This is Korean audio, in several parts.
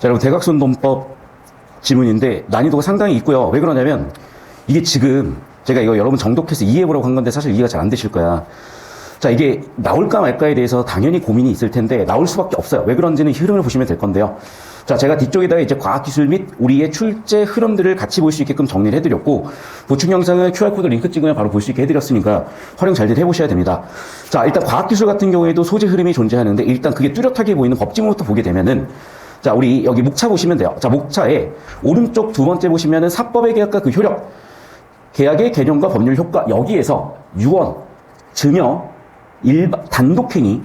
자, 여러분, 대각선분법 지문인데 난이도가 상당히 있고요. 왜 그러냐면 이게 지금 제가 이거 여러분 정독해서 이해해보라고 한 건데 사실 이해가 잘 안 되실 거야. 자, 이게 나올까 말까에 대해서 당연히 고민이 있을 텐데 나올 수밖에 없어요. 왜 그런지는 흐름을 보시면 될 건데요. 자, 제가 뒤쪽에다가 이제 과학기술 및 우리의 출제 흐름들을 같이 볼 수 있게끔 정리를 해드렸고, 보충 영상을 QR코드 링크 찍으면 바로 볼 수 있게 해드렸으니까 활용 잘들 해보셔야 됩니다. 자, 일단 과학기술 같은 경우에도 소재 흐름이 존재하는데 일단 그게 뚜렷하게 보이는 법지문부터 보게 되면은, 자, 우리 여기 목차 보시면 돼요. 자, 목차에 오른쪽 두 번째 보시면은 사법의 계약과 그 효력, 계약의 개념과 법률 효과, 여기에서 유언, 증여, 단독행위,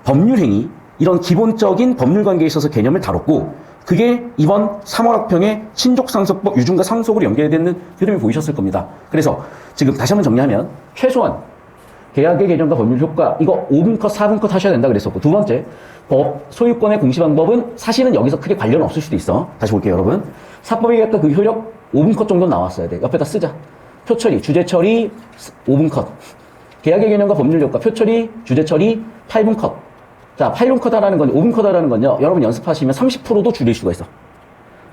법률행위, 이런 기본적인 법률 관계에 있어서 개념을 다뤘고, 그게 이번 3월 학평의 신족상속법 유증과 상속으로 연결되는 흐름이 보이셨을 겁니다. 그래서 지금 다시 한번 정리하면 최소한 계약의 개념과 법률 효과, 이거 5분 컷, 4분 컷 하셔야 된다 그랬었고, 두 번째 법 소유권의 공시 방법은 사실은 여기서 크게 관련 없을 수도 있어. 다시 볼게요, 여러분. 사법의 계약과 그 효력 5분 컷 정도 나왔어야 돼. 옆에다 쓰자. 표처리, 주제처리 5분 컷. 계약의 개념과 법률 효과, 표처리, 주제처리 8분 컷. 자, 8분 컷 하라는 건, 5분 컷 하라는 건요, 여러분 연습하시면 30%도 줄일 수가 있어.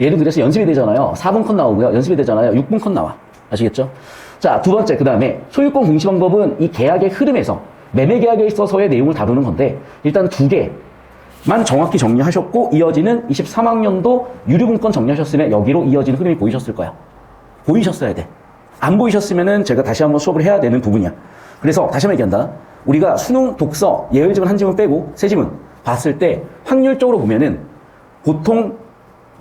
예를 들어서 연습이 되잖아요. 4분 컷 나오고요. 연습이 되잖아요. 6분 컷 나와. 아시겠죠? 자, 두 번째, 그 다음에 소유권 공시 방법은 이 계약의 흐름에서 매매 계약에 있어서의 내용을 다루는 건데, 일단 두 개만 정확히 정리하셨고, 이어지는 23학년도 유류분권 정리하셨으면 여기로 이어지는 흐름이 보이셨을 거야. 보이셨어야 돼. 안 보이셨으면은 제가 다시 한번 수업을 해야 되는 부분이야. 그래서 다시 한번 얘기한다. 우리가 수능 독서 예열지문 한 지문 빼고 세 지문 봤을 때 확률적으로 보면은 보통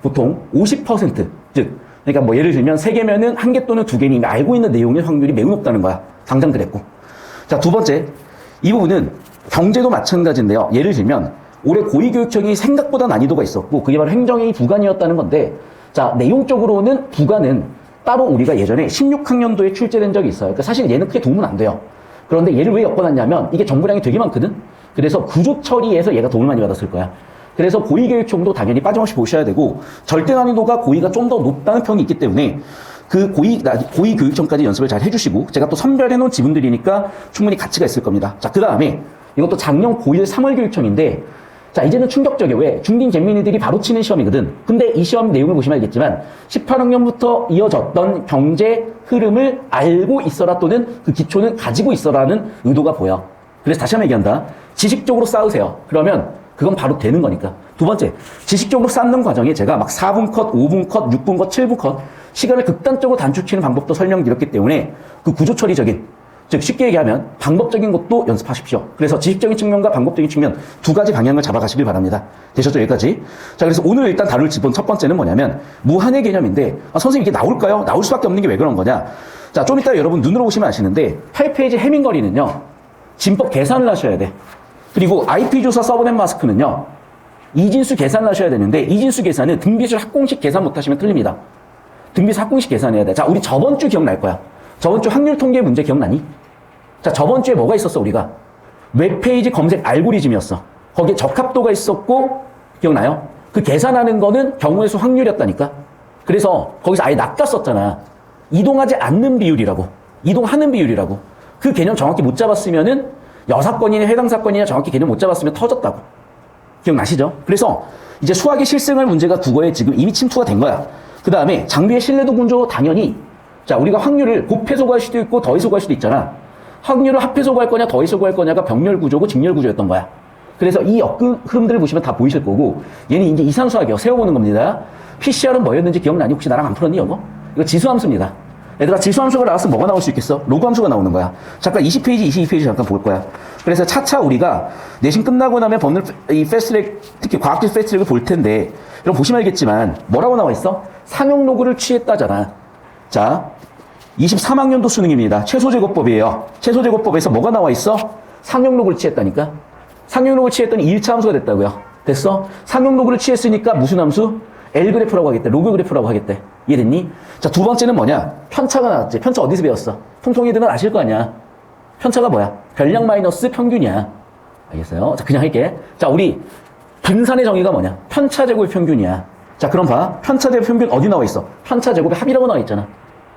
50%, 즉 그러니까 뭐 예를 들면 세 개면은 한 개 또는 두 개는 이미 알고 있는 내용의 확률이 매우 높다는 거야. 당장 그랬고. 자, 두 번째, 이 부분은 경제도 마찬가지인데요. 예를 들면 올해 고위교육청이 생각보다 난이도가 있었고 그게 바로 행정행위 부관이었다는 건데, 자, 내용적으로는 부관은 따로 우리가 예전에 16학년도에 출제된 적이 있어요. 그러니까 사실 얘는 크게 도움은 안 돼요. 그런데 얘를 왜 엮어놨냐면 이게 정보량이 되게 많거든. 그래서 구조 처리에서 얘가 도움을 많이 받았을 거야. 그래서 고위교육청도 당연히 빠짐없이 보셔야 되고, 절대 난이도가 고위가 좀 더 높다는 평이 있기 때문에 그 고위교육청까지 연습을 잘 해주시고, 제가 또 선별해놓은 지분들이니까 충분히 가치가 있을 겁니다. 자, 그 다음에 이것도 작년 고1 3월 교육청인데, 자, 이제는 충격적이에요. 왜? 중딩 잼민이들이 바로 치는 시험이거든. 근데 이 시험 내용을 보시면 알겠지만 18학년부터 이어졌던 경제 흐름을 알고 있어라, 또는 그 기초는 가지고 있어라는 의도가 보여. 그래서 다시 한번 얘기한다. 지식적으로 쌓으세요. 그러면 그건 바로 되는 거니까. 두 번째, 지식적으로 쌓는 과정에 제가 막 4분 컷, 5분 컷, 6분 컷, 7분 컷 시간을 극단적으로 단축시키는 방법도 설명드렸기 때문에 그 구조 처리적인, 즉 쉽게 얘기하면 방법적인 것도 연습하십시오. 그래서 지식적인 측면과 방법적인 측면 두 가지 방향을 잡아가시길 바랍니다. 되셨죠? 여기까지. 자, 그래서 오늘 일단 다룰 지분 첫 번째는 뭐냐면 무한의 개념인데, 선생님 이게 나올까요? 나올 수밖에 없는 게 왜 그런 거냐? 자, 좀 이따 여러분 눈으로 보시면 아시는데 8페이지 해밍거리는요, 진법 계산을 하셔야 돼. 그리고 IP조사 서브넷 마스크는요, 이진수 계산을 하셔야 되는데, 이진수 계산은 등비술 합공식 계산 못하시면 틀립니다. 등비술 합공식 계산해야 돼. 자, 우리 저번 주 기억날 거야. 저번 주 확률 통계 문제 기억나니? 자, 저번 주에 뭐가 있었어, 우리가? 웹페이지 검색 알고리즘이었어. 거기에 적합도가 있었고, 기억나요? 그 계산하는 거는 경우의 수 확률이었다니까? 그래서 거기서 아예 낚았었잖아. 이동하지 않는 비율이라고. 이동하는 비율이라고. 그 개념 정확히 못 잡았으면은 여사건이냐 해당 사건이냐 정확히 개념 못 잡았으면 터졌다고. 기억나시죠? 그래서 이제 수학의 실생활 문제가 국어에 지금 이미 침투가 된 거야. 그 다음에 장비의 신뢰도 군조 당연히, 자, 우리가 확률을 곱해서 구할 수도 있고 더해서 구할 수도 있잖아. 확률을 합해서 구할 거냐 더해서 구할 거냐가 병렬 구조고 직렬 구조였던 거야. 그래서 이 흐름들을 보시면 다 보이실 거고, 얘는 이제 이산수학이요. 세워보는 겁니다. PCR은 뭐였는지 기억나니? 혹시 나랑 안 풀었니, 이거? 이거 지수함수입니다. 얘들아, 지수함수가 나왔으면 뭐가 나올 수 있겠어? 로그함수가 나오는 거야. 잠깐 20페이지, 22페이지 잠깐 볼 거야. 그래서 차차 우리가 내신 끝나고 나면 법률, 이 패스트트랙, 특히 과학기술 패스트트랙을 볼 텐데, 여러분 보시면 알겠지만 뭐라고 나와 있어? 상용 로그를 취했다잖아. 자, 23학년도 수능입니다. 최소제곱법이에요. 최소제곱법에서 뭐가 나와 있어? 상용 로그를 취했다니까? 상용 로그를 취했더니 1차 함수가 됐다고요. 됐어? 상용 로그를 취했으니까 무슨 함수? L 그래프라고 하겠대. 로그 그래프라고 하겠대. 이해됐니? 자, 두 번째는 뭐냐? 편차가 나왔지. 편차 어디서 배웠어? 통통이들은 아실 거 아니야. 편차가 뭐야? 별량 마이너스 평균이야. 알겠어요? 자, 그냥 할게. 자, 우리 분산의 정의가 뭐냐? 편차 제곱의 평균이야. 자, 그럼 봐. 편차 제곱 평균 어디 나와 있어? 편차 제곱의 합이라고 나와 있잖아.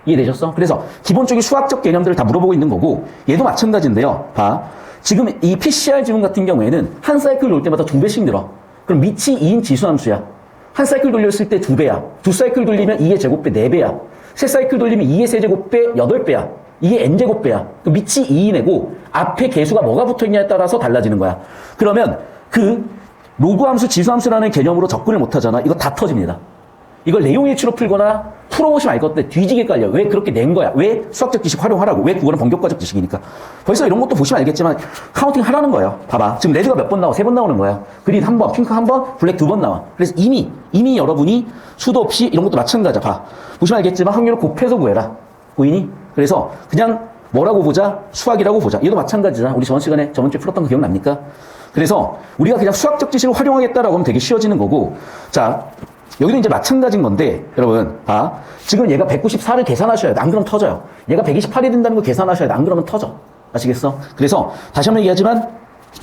이해되셨어? 그래서 기본적인 수학적 개념들을 다 물어보고 있는 거고, 얘도 마찬가지인데요. 봐. 지금 이 PCR 지문 같은 경우에는 한 사이클 올 때마다 2배씩 늘어. 그럼 밑이 2인 지수함수야. 한 사이클 돌렸을 때 2배야. 두 사이클 돌리면 2의 제곱배 4배야. 세 사이클 돌리면 2의 세제곱배 8배야. 이게 n제곱배야. 그 밑이 2이내고 앞에 개수가 뭐가 붙어있냐에 따라서 달라지는 거야. 그러면 그 로그함수, 지수함수라는 개념으로 접근을 못하잖아. 이거 다 터집니다. 이걸 내용 일치로 풀거나 풀어보시면 알 것 같은데 뒤지게 깔려. 왜 그렇게 낸 거야? 왜 수학적 지식 활용하라고? 왜 국어는 본격과적 지식이니까. 벌써 이런 것도 보시면 알겠지만 카운팅 하라는 거예요. 봐봐. 지금 레드가 몇 번 나와? 3번 나오는 거야. 그린 1번, 핑크 1번, 블랙 2번 나와. 그래서 이미 여러분이 수도 없이 이런 것도 마찬가지야. 봐. 보시면 알겠지만 확률을 곱해서 구해라. 보이니? 그래서 그냥 뭐라고 보자? 수학이라고 보자. 이것도 마찬가지잖아. 우리 저번 시간에 저번 주에 풀었던 거 기억납니까? 그래서 우리가 그냥 수학적 지식을 활용하겠다라고 하면 되게 쉬워지는 거고. 자, 여기도 이제 마찬가지인 건데, 여러분, 지금 얘가 194를 계산하셔야 돼. 안 그러면 터져요. 얘가 128이 된다는 거 계산하셔야 돼. 안 그러면 터져. 아시겠어? 그래서 다시 한번 얘기하지만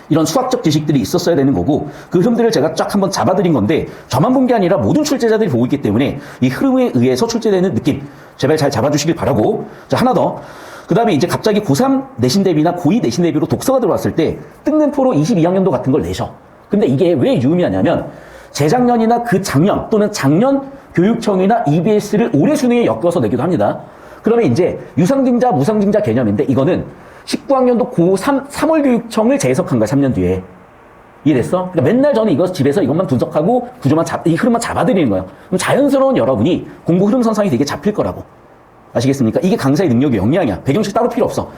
이런 수학적 지식들이 있었어야 되는 거고, 그 흐름들을 제가 쫙 한번 잡아드린 건데, 저만 본 게 아니라 모든 출제자들이 보고 있기 때문에 이 흐름에 의해서 출제되는 느낌, 제발 잘 잡아주시길 바라고. 자, 하나 더. 그 다음에 이제 갑자기 고3 내신 대비나 고2 내신 대비로 독서가 들어왔을 때 뜯는 포로 22학년도 같은 걸 내셔. 근데 이게 왜 유의미하냐면 재작년이나 그 작년 또는 작년 교육청이나 EBS를 올해 수능에 엮어서 내기도 합니다. 그러면 이제 유상증자, 무상증자 개념인데 이거는 19학년도 고3 3월 교육청을 재해석한 거야, 3년 뒤에. 이해됐어? 그러니까 맨날 저는 이거 집에서 이것만 분석하고 구조만 이 흐름만 잡아드리는 거예요. 그럼 자연스러운 여러분이 공부 흐름 선상이 되게 잡힐 거라고. 아시겠습니까? 이게 강사의 능력의 역량이야. 배경식 따로 필요 없어.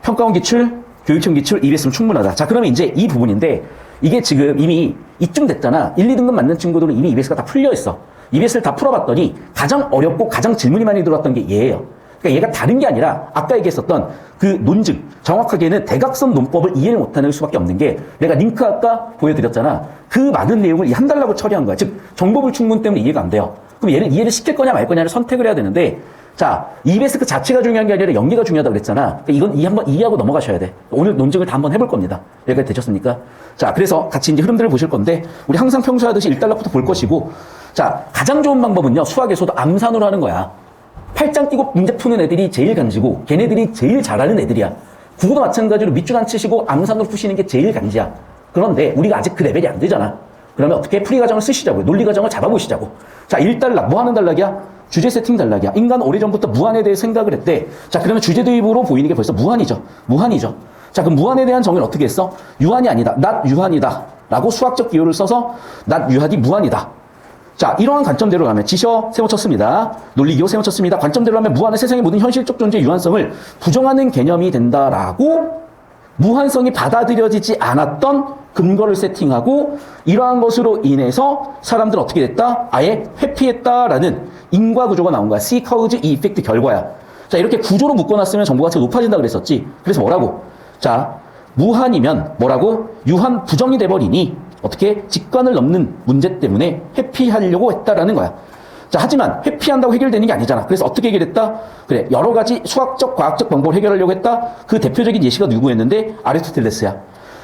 평가원 기출, 교육청 기출, EBS면 충분하다. 자, 그러면 이제 이 부분인데 이게 지금 이미 이쯤 됐잖아. 1, 2등급 맞는 친구들은 이미 EBS가 다 풀려 있어. EBS를 다 풀어봤더니 가장 어렵고 가장 질문이 많이 들어왔던 게 얘예요. 그러니까 얘가 다른 게 아니라 아까 얘기했었던 그 논증, 정확하게는 대각선 논법을 이해를 못하는 수밖에 없는 게 내가 링크 아까 보여드렸잖아. 그 많은 내용을 한 달라고 처리한 거야. 즉 정보불충분 때문에 이해가 안 돼요. 그럼 얘를 이해를 시킬 거냐 말 거냐를 선택을 해야 되는데 자, EBS 그 자체가 중요한 게 아니라 연계가 중요하다고 그랬잖아. 그러니까 이건 한번 이해하고 넘어가셔야 돼. 오늘 논증을 다 한번 해볼 겁니다. 여기까지 되셨습니까? 자, 그래서 같이 이제 흐름들을 보실 건데, 우리 항상 평소 하듯이 1단락부터 볼 것이고, 자, 가장 좋은 방법은요, 수학에서도 암산으로 하는 거야. 팔짱 끼고 문제 푸는 애들이 제일 간지고, 걔네들이 제일 잘하는 애들이야. 국어도 마찬가지로 밑줄 안 치시고 암산으로 푸시는 게 제일 간지야. 그런데 우리가 아직 그 레벨이 안 되잖아. 그러면 어떻게 풀이 과정을 쓰시자고요. 논리 과정을 잡아보시자고. 자, 1단락, 뭐 하는 단락이야? 주제 세팅 단락이야. 인간 오래전부터 무한에 대해 생각을 했대. 자, 그러면 주제 대입으로 보이는 게 벌써 무한이죠. 무한이죠. 자, 그럼 무한에 대한 정의를 어떻게 했어? 유한이 아니다. not 유한이다. 라고 수학적 기호를 써서 not 유한이 무한이다. 자, 이러한 관점대로 가면 지셔 세워쳤습니다. 논리 기호 세워쳤습니다. 관점대로 하면 무한은 세상의 모든 현실적 존재의 유한성을 부정하는 개념이 된다라고 무한성이 받아들여지지 않았던 근거를 세팅하고 이러한 것으로 인해서 사람들은 어떻게 됐다? 아예 회피했다라는 인과 구조가 나온 거야. C cause E effect 결과야. 자, 이렇게 구조로 묶어놨으면 정보 가치가 높아진다 그랬었지. 그래서 뭐라고? 자, 무한이면 뭐라고? 유한 부정이 돼버리니 어떻게 직관을 넘는 문제 때문에 회피하려고 했다라는 거야. 자, 하지만 회피한다고 해결되는 게 아니잖아. 그래서 어떻게 해결했다? 그래, 여러 가지 수학적, 과학적 방법을 해결하려고 했다. 그 대표적인 예시가 누구였는데 아리스토텔레스야.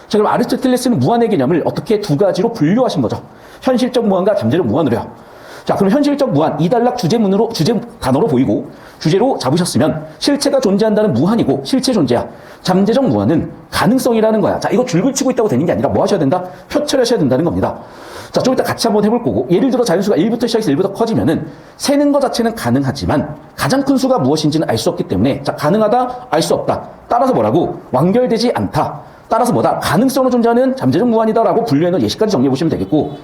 자, 그럼 아리스토텔레스는 무한의 개념을 어떻게 두 가지로 분류하신 거죠? 현실적 무한과 잠재적 무한으로요. 자, 그럼 현실적 무한, 2단락 주제 단어로 보이고 주제로 잡으셨으면 실체가 존재한다는 무한이고 실체 존재야. 잠재적 무한은 가능성이라는 거야. 자, 이거 줄글 치고 있다고 되는 게 아니라 뭐 하셔야 된다? 표출하셔야 된다는 겁니다. 자, 좀 이따 같이 한번 해볼 거고, 예를 들어 자연수가 1부터 시작해서 1보다 커지면은 세는 것 자체는 가능하지만 가장 큰 수가 무엇인지는 알 수 없기 때문에 자, 가능하다, 알 수 없다. 따라서 뭐라고? 완결되지 않다. 따라서 뭐다? 가능성으로 존재하는 잠재적 무한이다라고 분류해놓은 예시까지 정리해 보시면 되겠고,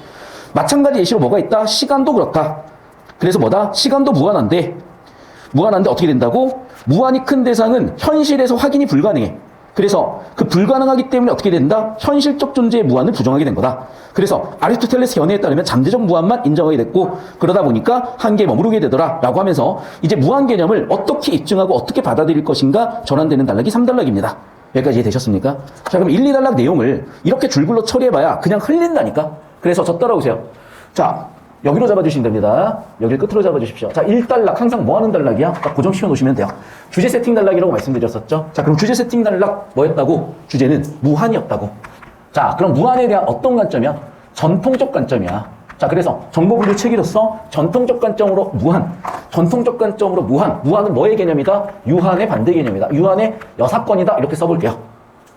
마찬가지 예시로 뭐가 있다? 시간도 그렇다. 그래서 뭐다? 시간도 무한한데 어떻게 된다고? 무한이 큰 대상은 현실에서 확인이 불가능해. 그래서 그 불가능하기 때문에 어떻게 된다? 현실적 존재의 무한을 부정하게 된 거다. 그래서 아리스토텔레스 견해에 따르면 잠재적 무한만 인정하게 됐고 그러다 보니까 한계에 머무르게 되더라 라고 하면서 이제 무한 개념을 어떻게 입증하고 어떻게 받아들일 것인가 전환되는 단락이 3단락입니다. 여기까지 이해되셨습니까? 자, 그럼 1, 2단락 내용을 이렇게 줄글로 처리해봐야 그냥 흘린다니까? 그래서 저 따라오세요. 자, 여기로 잡아주시면 됩니다. 여기를 끝으로 잡아주십시오. 자, 1단락 항상 뭐 하는 단락이야? 딱 고정시켜 놓으시면 돼요. 주제 세팅 단락이라고 말씀드렸었죠. 자, 그럼 주제 세팅 단락 뭐였다고? 주제는 무한이었다고. 자, 그럼 무한에 대한 어떤 관점이야? 전통적 관점이야. 자, 그래서 정보분류 책이로서 전통적 관점으로 무한, 전통적 관점으로 무한. 무한은 뭐의 개념이다? 유한의 반대 개념이다. 유한의 여사건이다. 이렇게 써볼게요.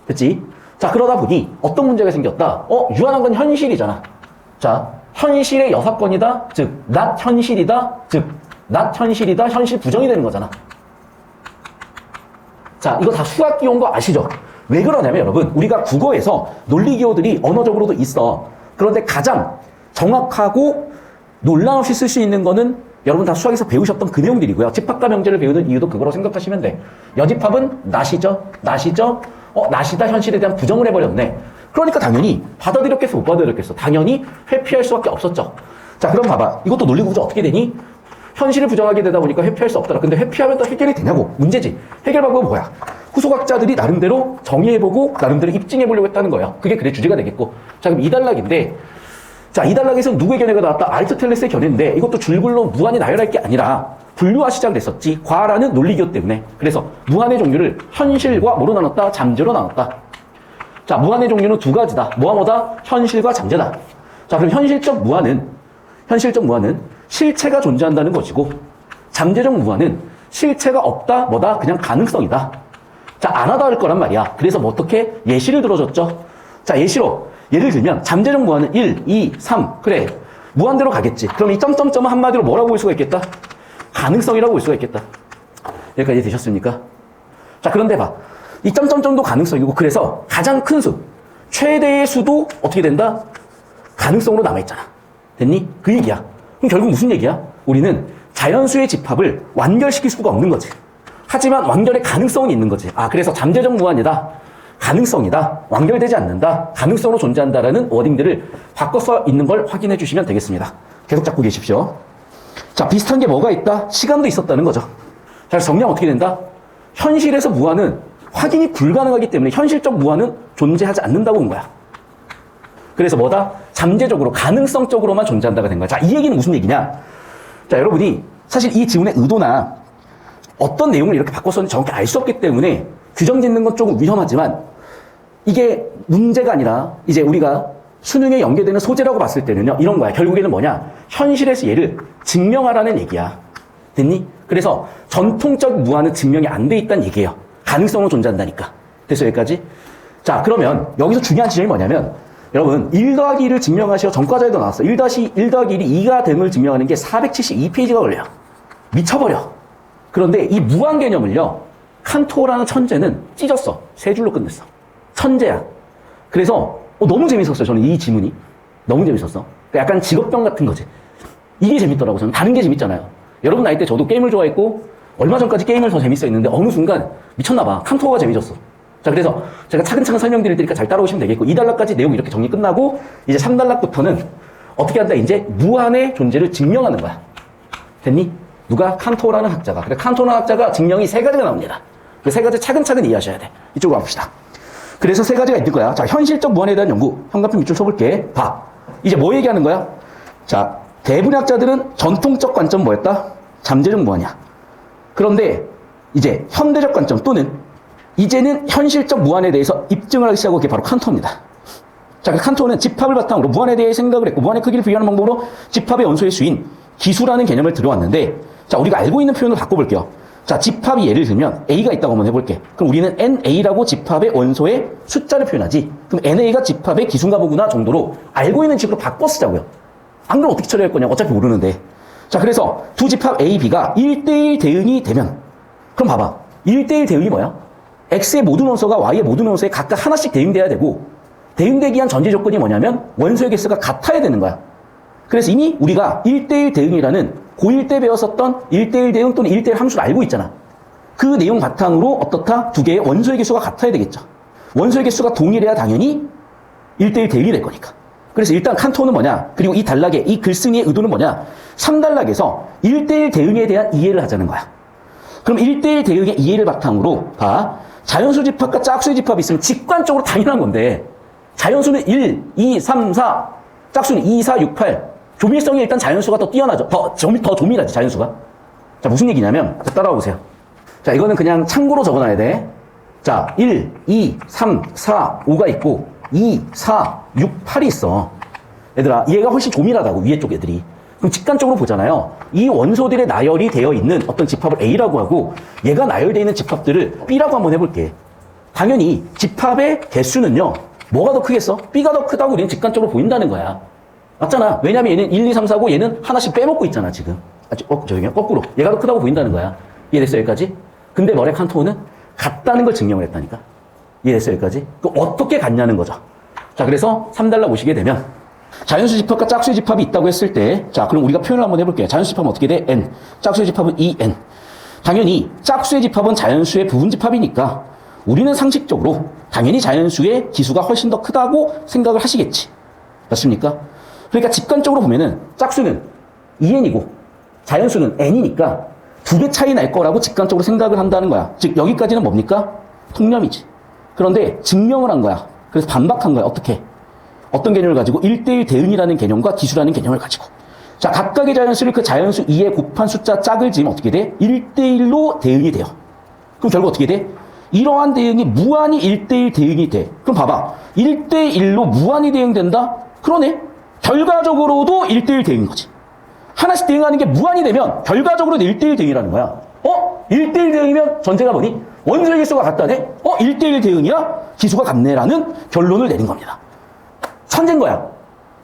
됐지? 자, 그러다 보니 어떤 문제가 생겼다? 유한한 건 현실이잖아. 자, 현실의 6건이다. 즉, not 현실이다. 즉, not 현실이다. 현실 부정이 되는 거잖아. 자, 이거 다 수학 기호인 거 아시죠? 왜 그러냐면 여러분, 우리가 국어에서 논리 기호들이 언어적으로도 있어. 그런데 가장 정확하고 논란 없이 쓸 수 있는 거는 여러분 다 수학에서 배우셨던 그 내용들이고요. 집합과 명제를 배우는 이유도 그거라고 생각하시면 돼. 여집합은 not이죠. not이죠. not이다 현실에 대한 부정을 해버렸네. 그러니까 당연히 받아들였겠어, 못 받아들였겠어? 당연히 회피할 수밖에 없었죠. 자, 그럼 봐봐. 이것도 논리 구조 어떻게 되니? 현실을 부정하게 되다 보니까 회피할 수 없더라. 근데 회피하면 또 해결이 되냐고. 문제지. 해결 방법은 뭐야? 후속학자들이 나름대로 정의해보고 나름대로 입증해보려고 했다는 거예요. 그게 그래 주제가 되겠고. 자, 그럼 2단락인데, 자, 2단락에서는 누구의 견해가 나왔다? 아리스토텔레스의 견해인데, 이것도 줄글로 무한히 나열할 게 아니라 분류화 시작을 했었지. 과라는 논리기호 때문에. 그래서 무한의 종류를 현실과 뭐로 나눴다? 잠재로 나눴다. 자, 무한의 종류는 두 가지다. 뭐다? 현실과 잠재다. 자, 그럼 현실적 무한은 실체가 존재한다는 것이고, 잠재적 무한은 실체가 없다, 뭐다? 그냥 가능성이다. 자, 안 하다 할 거란 말이야. 그래서 뭐 어떻게? 예시를 들어줬죠. 자, 예를 들면, 잠재적 무한은 1, 2, 3. 그래. 무한대로 가겠지. 그럼 이 점점점은 한마디로 뭐라고 볼 수가 있겠다? 가능성이라고 볼 수가 있겠다. 여기까지 되셨습니까? 자, 그런데 봐. 이 점점점도 가능성이고, 그래서 가장 큰 수, 최대의 수도 어떻게 된다? 가능성으로 남아있잖아. 됐니? 그 얘기야. 그럼 결국 무슨 얘기야? 우리는 자연수의 집합을 완결시킬 수가 없는 거지. 하지만 완결의 가능성은 있는 거지. 아, 그래서 잠재적 무한이다. 가능성이다. 완결되지 않는다. 가능성으로 존재한다라는 워딩들을 바꿔 써 있는 걸 확인해 주시면 되겠습니다. 계속 잡고 계십시오. 자, 비슷한 게 뭐가 있다? 시간도 있었다는 거죠. 자, 정리하면 어떻게 된다? 현실에서 무한은 확인이 불가능하기 때문에 현실적 무한은 존재하지 않는다고 본 거야. 그래서 뭐다? 잠재적으로, 가능성적으로만 존재한다가 된 거야. 자, 이 얘기는 무슨 얘기냐? 자, 여러분이 사실 이 지문의 의도나 어떤 내용을 이렇게 바꿨었는지 정확히 알 수 없기 때문에 규정 짓는 건 조금 위험하지만 이게 문제가 아니라 이제 우리가 수능에 연계되는 소재라고 봤을 때는요, 이런 거야. 결국에는 뭐냐? 현실에서 얘를 증명하라는 얘기야. 됐니? 그래서 전통적 무한은 증명이 안 돼 있다는 얘기예요. 가능성으로 존재한다니까. 됐어, 여기까지? 자, 그러면 여기서 중요한 지점이 뭐냐면 여러분, 1 더하기 1을 증명하시오. 전과자에도 나왔어. 1 더하기 1이 2가 됨을 증명하는 게 472페이지가 걸려요. 미쳐버려. 그런데 이 무한 개념을요, 칸토라는 천재는 찢었어. 3줄로 끝냈어. 천재야. 그래서 너무 재밌었어요. 저는 이 지문이. 너무 재밌었어. 그러니까 약간 직업병 같은 거지. 이게 재밌더라고. 저는 다른 게 재밌잖아요. 여러분 나이 때 저도 게임을 좋아했고 얼마 전까지 게임을 더 재밌어 했는데 어느 순간 미쳤나봐. 칸토가 재밌었어. 자, 그래서 제가 차근차근 설명드릴 테니까 잘 따라오시면 되겠고, 2단락까지 내용 이렇게 정리 끝나고 이제 3단락부터는 어떻게 한다? 이제 무한의 존재를 증명하는 거야. 됐니? 누가? 칸토라는 학자가. 그래, 칸토라는 학자가 증명이 3가지가 나옵니다. 그 3가지 차근차근 이해하셔야 돼. 이쪽으로 가봅시다. 그래서 3가지가 있는 거야. 자, 현실적 무한에 대한 연구. 현관표 밑줄 쳐볼게. 봐. 이제 뭐 얘기하는 거야? 자, 대부분의 학자들은 전통적 관점 뭐였다? 잠재적 무한이야. 그런데 이제 현대적 관점 또는 이제는 현실적 무한에 대해서 입증을 하기 시작하고 그게 바로 칸토입니다. 자, 그 칸토는 집합을 바탕으로 무한에 대해 생각을 했고 무한의 크기를 비교하는 방법으로 집합의 원소의 수인 기수라는 개념을 들여왔는데, 자, 우리가 알고 있는 표현을 바꿔볼게요. 자, 집합이 예를 들면 A가 있다고 한번 해볼게. 그럼 우리는 NA라고 집합의 원소의 숫자를 표현하지. 그럼 NA가 집합의 기수인가 보구나 정도로 알고 있는 식으로 바꿔 쓰자고요. 안 그러면 어떻게 처리할 거냐? 어차피 모르는데. 자, 그래서 두 집합 A, B가 1대1 대응이 되면, 그럼 봐봐. 1대1 대응이 뭐야? X의 모든 원소가 Y의 모든 원소에 각각 하나씩 대응돼야 되고, 대응되기 위한 전제 조건이 뭐냐면 원소의 개수가 같아야 되는 거야. 그래서 이미 우리가 1대1 대응이라는 고1 때 배웠었던 1대1 대응 또는 1대1 함수를 알고 있잖아. 그 내용 바탕으로 어떻다? 두 개의 원소의 개수가 같아야 되겠죠. 원소의 개수가 동일해야 당연히 1대1 대응이 될 거니까. 그래서 일단 칸토는 뭐냐? 그리고 이 단락의 이 글쓴이의 의도는 뭐냐? 3단락에서 1대1 대응에 대한 이해를 하자는 거야. 그럼 1대1 대응의 이해를 바탕으로 봐. 자연수 집합과 짝수의 집합이 있으면 직관적으로 당연한 건데, 자연수는 1, 2, 3, 4, 짝수는 2, 4, 6, 8. 조밀성이 일단 자연수가 더 뛰어나죠. 더 조밀하지, 자연수가. 자, 무슨 얘기냐면, 자, 따라와 보세요. 자, 이거는 그냥 참고로 적어놔야 돼. 자, 1, 2, 3, 4, 5가 있고, 2, 4, 6, 8이 있어. 얘들아, 얘가 훨씬 조밀하다고, 위에 쪽 애들이. 그럼 직관적으로 보잖아요. 이 원소들의 나열이 되어 있는 어떤 집합을 A라고 하고, 얘가 나열되어 있는 집합들을 B라고 한번 해볼게. 당연히 집합의 개수는요, 뭐가 더 크겠어? B가 더 크다고 우리는 직관적으로 보인다는 거야. 맞잖아. 왜냐면 얘는 1, 2, 3, 4고 얘는 하나씩 빼먹고 있잖아, 지금. 저기요. 거꾸로. 얘가 더 크다고 보인다는 거야. 이해됐어, 여기까지? 근데 머레 칸토는 같다는 걸 증명을 했다니까. 이해됐어, 여기까지? 그 어떻게 같냐는 거죠. 자, 그래서 3달러 보시게 되면 자연수 집합과 짝수의 집합이 있다고 했을 때, 자, 그럼 우리가 표현을 한번 해볼게요. 자연수 집합은 어떻게 돼? n. 짝수의 집합은 2n. 당연히 짝수의 집합은 자연수의 부분 집합이니까 우리는 상식적으로 당연히 자연수의 기수가 훨씬 더 크다고 생각을 하시겠지. 맞습니까? 그러니까 직관적으로 보면은 짝수는 2n이고 자연수는 n이니까 2배 차이 날 거라고 직관적으로 생각을 한다는 거야. 즉 여기까지는 뭡니까? 통념이지. 그런데 증명을 한 거야. 그래서 반박한 거야. 어떻게? 어떤 개념을 가지고 1대1 대응이라는 개념과 기수라는 개념을 가지고. 자, 각각의 자연수를 그 자연수 2에 곱한 숫자 짝을 지으면 어떻게 돼? 1대1로 대응이 돼요. 그럼 결국 어떻게 돼? 이러한 대응이 무한히 1대1 대응이 돼. 그럼 봐봐. 1대1로 무한히 대응된다? 그러네. 결과적으로도 1대1 대응인 거지. 하나씩 대응하는 게 무한히 되면 결과적으로도 1대1 대응이라는 거야. 1대1 대응이면 전제가 뭐니? 원소의 개수가 같다네? 1대1 대응이야? 기수가 같네라는 결론을 내린 겁니다. 천재인 거야.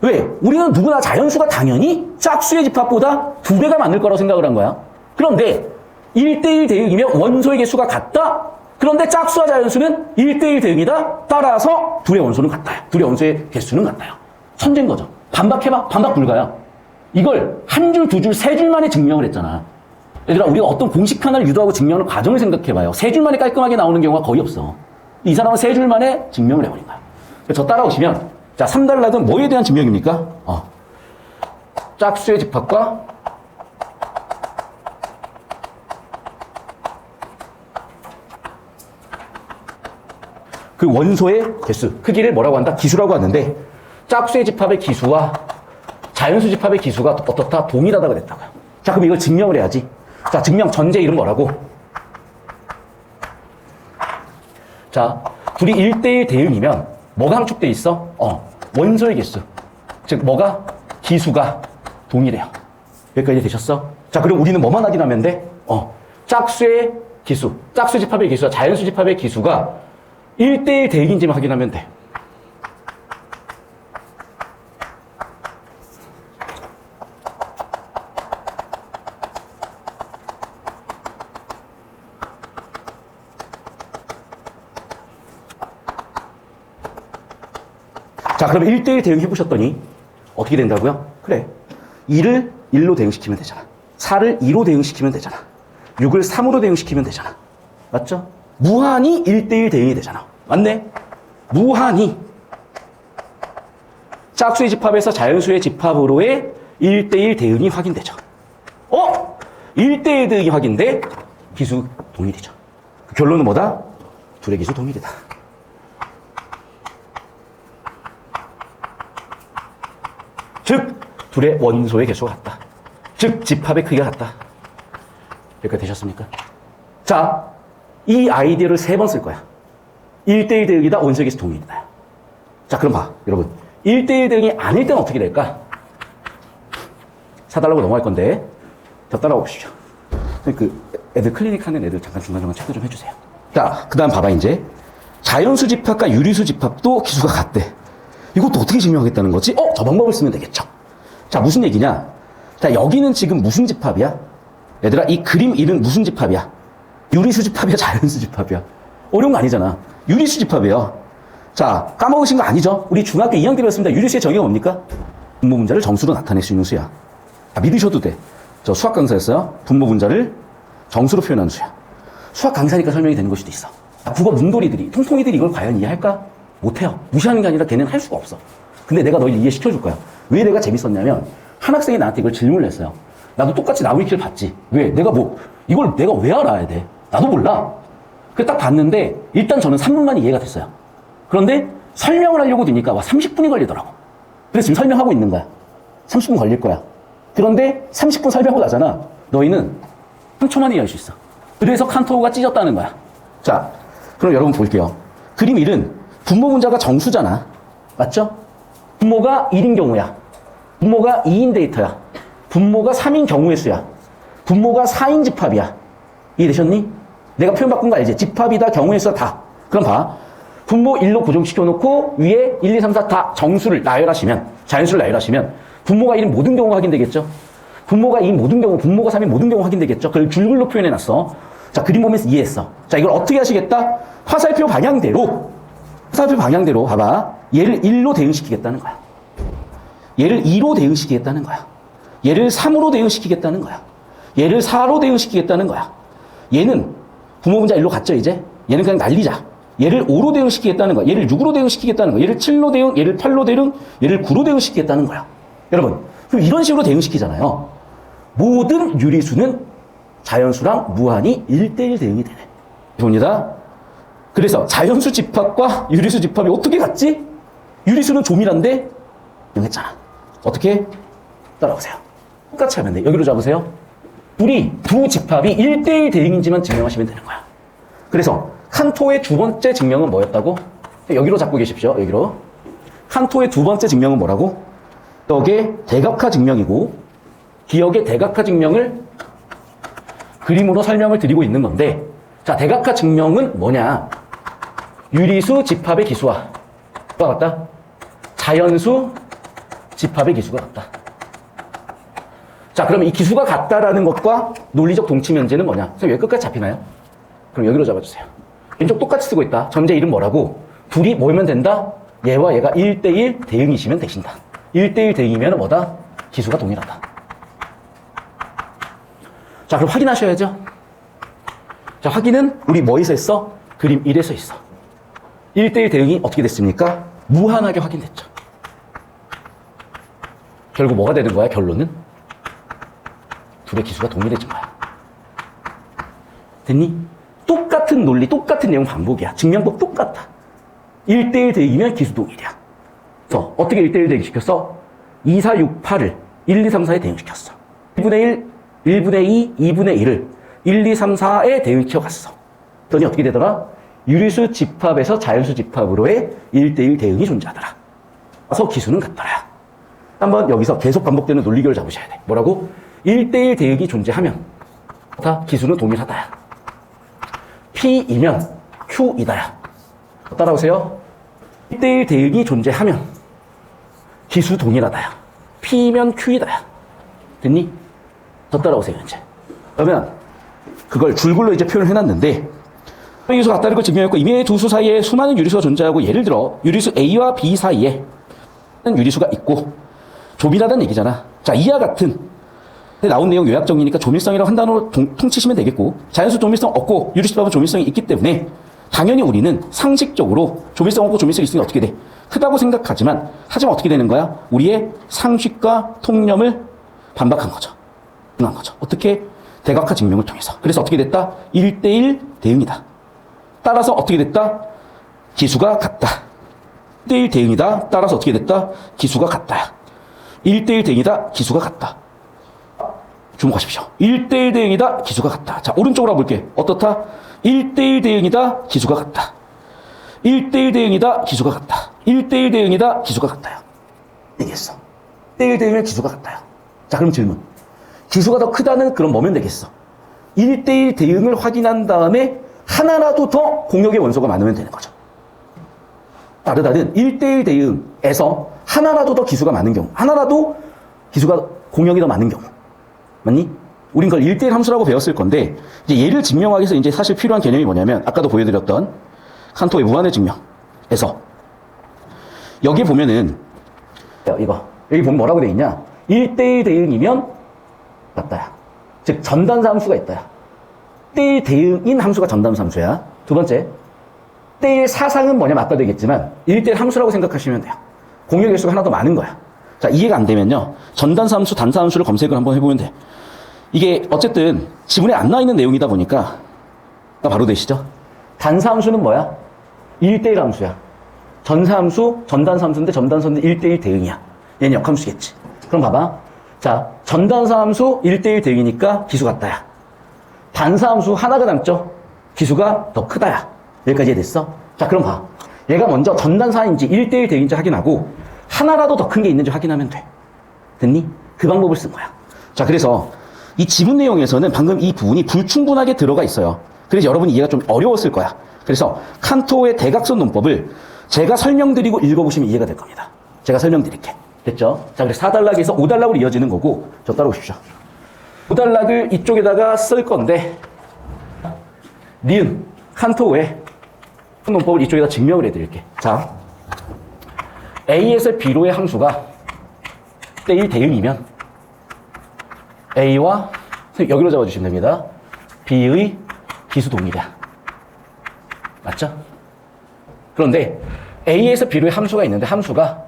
왜? 우리는 누구나 자연수가 당연히 짝수의 집합보다 2배가 많을 거라고 생각을 한 거야. 그런데 1대1 대응이면 원소의 개수가 같다? 그런데 짝수와 자연수는 1대1 대응이다? 따라서 둘의 원소는 같아요. 둘의 원소의 개수는 같아요. 천재인 거죠. 반박해봐. 반박 불가야. 이걸 한 줄, 두 줄, 세 줄 만에 증명을 했잖아. 얘들아, 우리가 어떤 공식 하나를 유도하고 증명하는 과정을 생각해봐요. 세 줄 만에 깔끔하게 나오는 경우가 거의 없어. 이 사람은 세 줄 만에 증명을 해버린 거야. 저 따라오시면, 자, 3달러는 뭐에 대한 증명입니까? 짝수의 집합과 그 원소의 개수, 크기를 뭐라고 한다? 기수라고 하는데, 짝수의 집합의 기수와 자연수 집합의 기수가 어떻다? 동일하다고 됐다고요. 자, 그럼 이걸 증명을 해야지. 자, 증명 전제 이름 뭐라고? 자, 둘이 1대1 대응이면 뭐가 함축돼 있어? 원소의 개수. 즉, 뭐가? 기수가 동일해요. 여기까지 되셨어? 자, 그럼 우리는 뭐만 확인하면 돼? 짝수의 기수, 짝수 집합의 기수와 자연수 집합의 기수가 1대1 대응인지만 확인하면 돼. 자, 그럼 1대1 대응 해보셨더니 어떻게 된다고요? 그래. 2를 1로 대응시키면 되잖아. 4를 2로 대응시키면 되잖아. 6을 3으로 대응시키면 되잖아. 맞죠? 무한히 1대1 대응이 되잖아. 맞네? 무한히 짝수의 집합에서 자연수의 집합으로의 1대1 대응이 확인되죠. 1대1 대응이 확인돼 기수 동일이죠. 그 결론은 뭐다? 둘의 기수 동일이다. 즉 둘의 원소의 개수가 같다. 즉 집합의 크기가 같다. 여기까지 되셨습니까? 자, 이 아이디어를 3번 쓸 거야. 1대1 대응이다, 원소의 개수 동일이다. 자, 그럼 봐, 여러분. 1대1 대응이 아닐 때는 어떻게 될까? 4달라고 넘어갈 건데, 저 따라와 보시죠. 애들 클리닉 하는 애들 잠깐 중간중간 체크 좀 해주세요. 자, 그 다음 봐봐, 이제. 자연수 집합과 유리수 집합도 기수가 같대. 이것도 어떻게 증명하겠다는 거지? 저 방법을 쓰면 되겠죠. 자, 무슨 얘기냐? 자, 여기는 지금 무슨 집합이야? 얘들아, 이 그림 이름 무슨 집합이야? 유리수 집합이야, 자연수 집합이야? 어려운 거 아니잖아. 유리수 집합이야. 자, 까먹으신 거 아니죠? 우리 중학교 2학년 때 배웠습니다. 유리수의 정의가 뭡니까? 분모 분자를 정수로 나타낼 수 있는 수야. 믿으셔도 돼. 저 수학 강사였어요. 분모 분자를 정수로 표현하는 수야. 수학 강사니까 설명이 되는 걸 수도 있어. 국어 문돌이들이, 통통이들이 이걸 과연 이해할까? 못해요. 무시하는 게 아니라 걔는 할 수가 없어. 근데 내가 너희를 이해시켜줄 거야. 왜 내가 재밌었냐면 한 학생이 나한테 이걸 질문을 했어요. 나도 똑같이 나무위키를 봤지. 왜? 이걸 내가 왜 알아야 돼? 나도 몰라. 그래서 딱 봤는데 일단 저는 3분 만에 이해가 됐어요. 그런데 설명을 하려고 드니까 30분이 걸리더라고. 그래서 지금 설명하고 있는 거야. 30분 걸릴 거야. 그런데 30분 설명하고 나잖아. 너희는 3초 만에 이해할 수 있어. 그래서 칸토가 찢었다는 거야. 자, 그럼 여러분 볼게요. 그림 1은 분모 분자가 정수잖아. 맞죠? 분모가 1인 경우야. 분모가 2인 데이터야. 분모가 3인 경우의 수야. 분모가 4인 집합이야. 이해되셨니? 내가 표현 바꾼 거 알지? 집합이다, 경우의 수다, 다. 그럼 봐. 분모 1로 고정시켜놓고 위에 1, 2, 3, 4 다 정수를 나열하시면, 자연수를 나열하시면 분모가 1인 모든 경우가 확인되겠죠? 분모가 2인 모든 경우, 분모가 3인 모든 경우 확인되겠죠? 그걸 줄글로 표현해놨어. 자, 그림 보면서 이해했어. 자, 이걸 어떻게 하시겠다? 화살표 방향대로 봐봐. 얘를 1로 대응시키겠다는 거야. 얘를 2로 대응시키겠다는 거야. 얘를 3으로 대응시키겠다는 거야. 얘를 4로 대응시키겠다는 거야. 얘는 분모 분자 1로 갔죠, 이제? 얘는 그냥 날리자. 얘를 5로 대응시키겠다는 거야. 얘를 6으로 대응시키겠다는 거야. 얘를 7로 대응, 얘를 8로 대응, 얘를 9로 대응시키겠다는 거야. 여러분, 그럼 이런 식으로 대응시키잖아요. 모든 유리수는 자연수랑 무한히 1대1 대응이 되네. 봅니다. 그래서 자연수 집합과 유리수 집합이 어떻게 같지? 유리수는 조밀한데 했잖아. 어떻게? 따라오세요. 똑같이 하면 돼. 여기로 잡으세요. 둘이 두 집합이 1대1 대응인지만 증명하시면 되는 거야. 그래서 칸토의 두 번째 증명은 뭐였다고? 여기로 잡고 계십시오. 여기로. 칸토의 두 번째 증명은 뭐라고? 기억의 대각화 증명이고, 기억의 대각화 증명을 그림으로 설명을 드리고 있는 건데, 자, 대각화 증명은 뭐냐? 유리수 집합의 기수와 같다. 자연수 집합의 기수가 같다. 자, 그럼 이 기수가 같다라는 것과 논리적 동치면제는 뭐냐? 선생님, 여기 끝까지 잡히나요? 그럼 여기로 잡아주세요. 왼쪽 똑같이 쓰고 있다. 전제 이름 뭐라고? 둘이 모이면 된다? 얘와 얘가 1대1 대응이시면 되신다. 1대1 대응이면 뭐다? 기수가 동일하다. 자, 그럼 확인하셔야죠. 자, 확인은 우리 뭐에서 했어? 그림 1에서 했어. 1대1 대응이 어떻게 됐습니까? 무한하게 확인됐죠. 결국 뭐가 되는 거야, 결론은? 둘의 기수가 동일해진 거야. 됐니? 똑같은 논리, 똑같은 내용 반복이야. 증명법 똑같아. 1대1 대응이면 기수 동일이야. 그래서 어떻게 1대1 대응시켰어? 2, 4, 6, 8을 1, 2, 3, 4에 대응시켰어. 1분의 1, 1분의 2, 2분의 1을 1, 2, 3, 4에 대응시켜갔어. 그랬더니 어떻게 되더라? 유리수 집합에서 자연수 집합으로의 1대1 대응이 존재하더라. 그래서 기수는 같더라. 한번 여기서 계속 반복되는 논리결을 잡으셔야 돼. 뭐라고? 1대1 대응이 존재하면 다 기수는 동일하다야. P이면 Q이다야. 따라오세요. 1대1 대응이 존재하면 기수 동일하다야. P면 Q이다야. 됐니? 더 따라오세요, 이제. 그러면 그걸 줄글로 이제 표현을 해놨는데, 유리수가 같다는 걸 증명했고, 이미 두 수 사이에 수많은 유리수가 존재하고, 예를 들어 유리수 A와 B 사이에 유리수가 있고 조밀하다는 얘기잖아. 자, 이와 같은 나온 내용 요약 정리니까 조밀성이라고 한 단어로 통치시면 되겠고, 자연수 조밀성 없고 유리수 집합은 조밀성이 있기 때문에 당연히 우리는 상식적으로 조밀성 없고 조밀성이 있으니 어떻게 돼? 크다고 생각하지만, 하지만 어떻게 되는 거야? 우리의 상식과 통념을 반박한 거죠. 어떻게? 대각화 증명을 통해서. 그래서 어떻게 됐다? 1대1 대응이다. 따라서 어떻게 됐다? 기수가 같다. 1대1 대응이다. 따라서 어떻게 됐다? 기수가 같다. 1대1 대응이다. 기수가 같다. 주목하십시오. 1대1 대응이다. 기수가 같다. 자, 오른쪽으로 가볼게. 어떻다? 1대1 대응이다. 기수가 같다. 1대1 대응이다. 기수가 같다. 1대1 대응이다. 기수가 같다요. 되겠어. 1대1 대응이면 기수가 같다요. 자, 그럼 질문. 기수가 더 크다는 그럼 뭐면 되겠어? 1대1 대응을 확인한 다음에 하나라도 더 공역의 원소가 많으면 되는 거죠. 다르다는 1대1 대응에서 하나라도 더 기수가 많은 경우, 하나라도 기수가 공역이 더 많은 경우. 맞니? 우린 그걸 1대1 함수라고 배웠을 건데, 이제 얘를 증명하기 위해서 이제 사실 필요한 개념이 뭐냐면, 아까도 보여드렸던 칸토의 무한의 증명에서, 여기 보면은, 이거, 여기 보면 뭐라고 되어 있냐? 1대1 대응이면 맞다야. 즉, 전단사 함수가 있다야. 1대1 대응인 함수가 전단사 함수야. 두 번째, 1대1 사상은 뭐냐면 아까도 얘기했지만 1대1 함수라고 생각하시면 돼요. 공역 일수가 하나 더 많은 거야. 자, 이해가 안 되면요, 전단사 함수, 단사 함수를 검색을 한번 해보면 돼. 이게 어쨌든 지문에 안 나와 있는 내용이다 보니까 바로 되시죠? 단사 함수는 뭐야? 1대1 함수야. 전사 함수, 전단사 함수인데 전단사는 1대1 대응이야. 얘는 역함수겠지. 그럼 봐봐. 자, 전단사 함수 1대1 대응이니까 기수 같다야. 단사 함수 하나가 남죠? 기수가 더 크다야. 여기까지 이해됐어? 자, 그럼 봐. 얘가 먼저 전단사인지 1대1 대응인지 확인하고 하나라도 더 큰 게 있는지 확인하면 돼. 됐니? 그 방법을 쓴 거야. 자, 그래서 이 지문 내용에서는 방금 이 부분이 불충분하게 들어가 있어요. 그래서 여러분이 이해가 좀 어려웠을 거야. 그래서 칸토의 대각선 논법을 제가 설명드리고 읽어보시면 이해가 될 겁니다. 제가 설명드릴게. 됐죠? 자, 그래서 4단락에서 5단락으로 이어지는 거고, 저 따라오십시오. 5단락을 이쪽에다가 쓸 건데, 니은, 칸토 외 논법을 이쪽에다 증명을 해드릴게. 자, A에서 B로의 함수가 때1 대응이면 A와 여기로 잡아주시면 됩니다. B의 기수동일이야. 맞죠? 그런데 A에서 B로의 함수가 있는데 함수가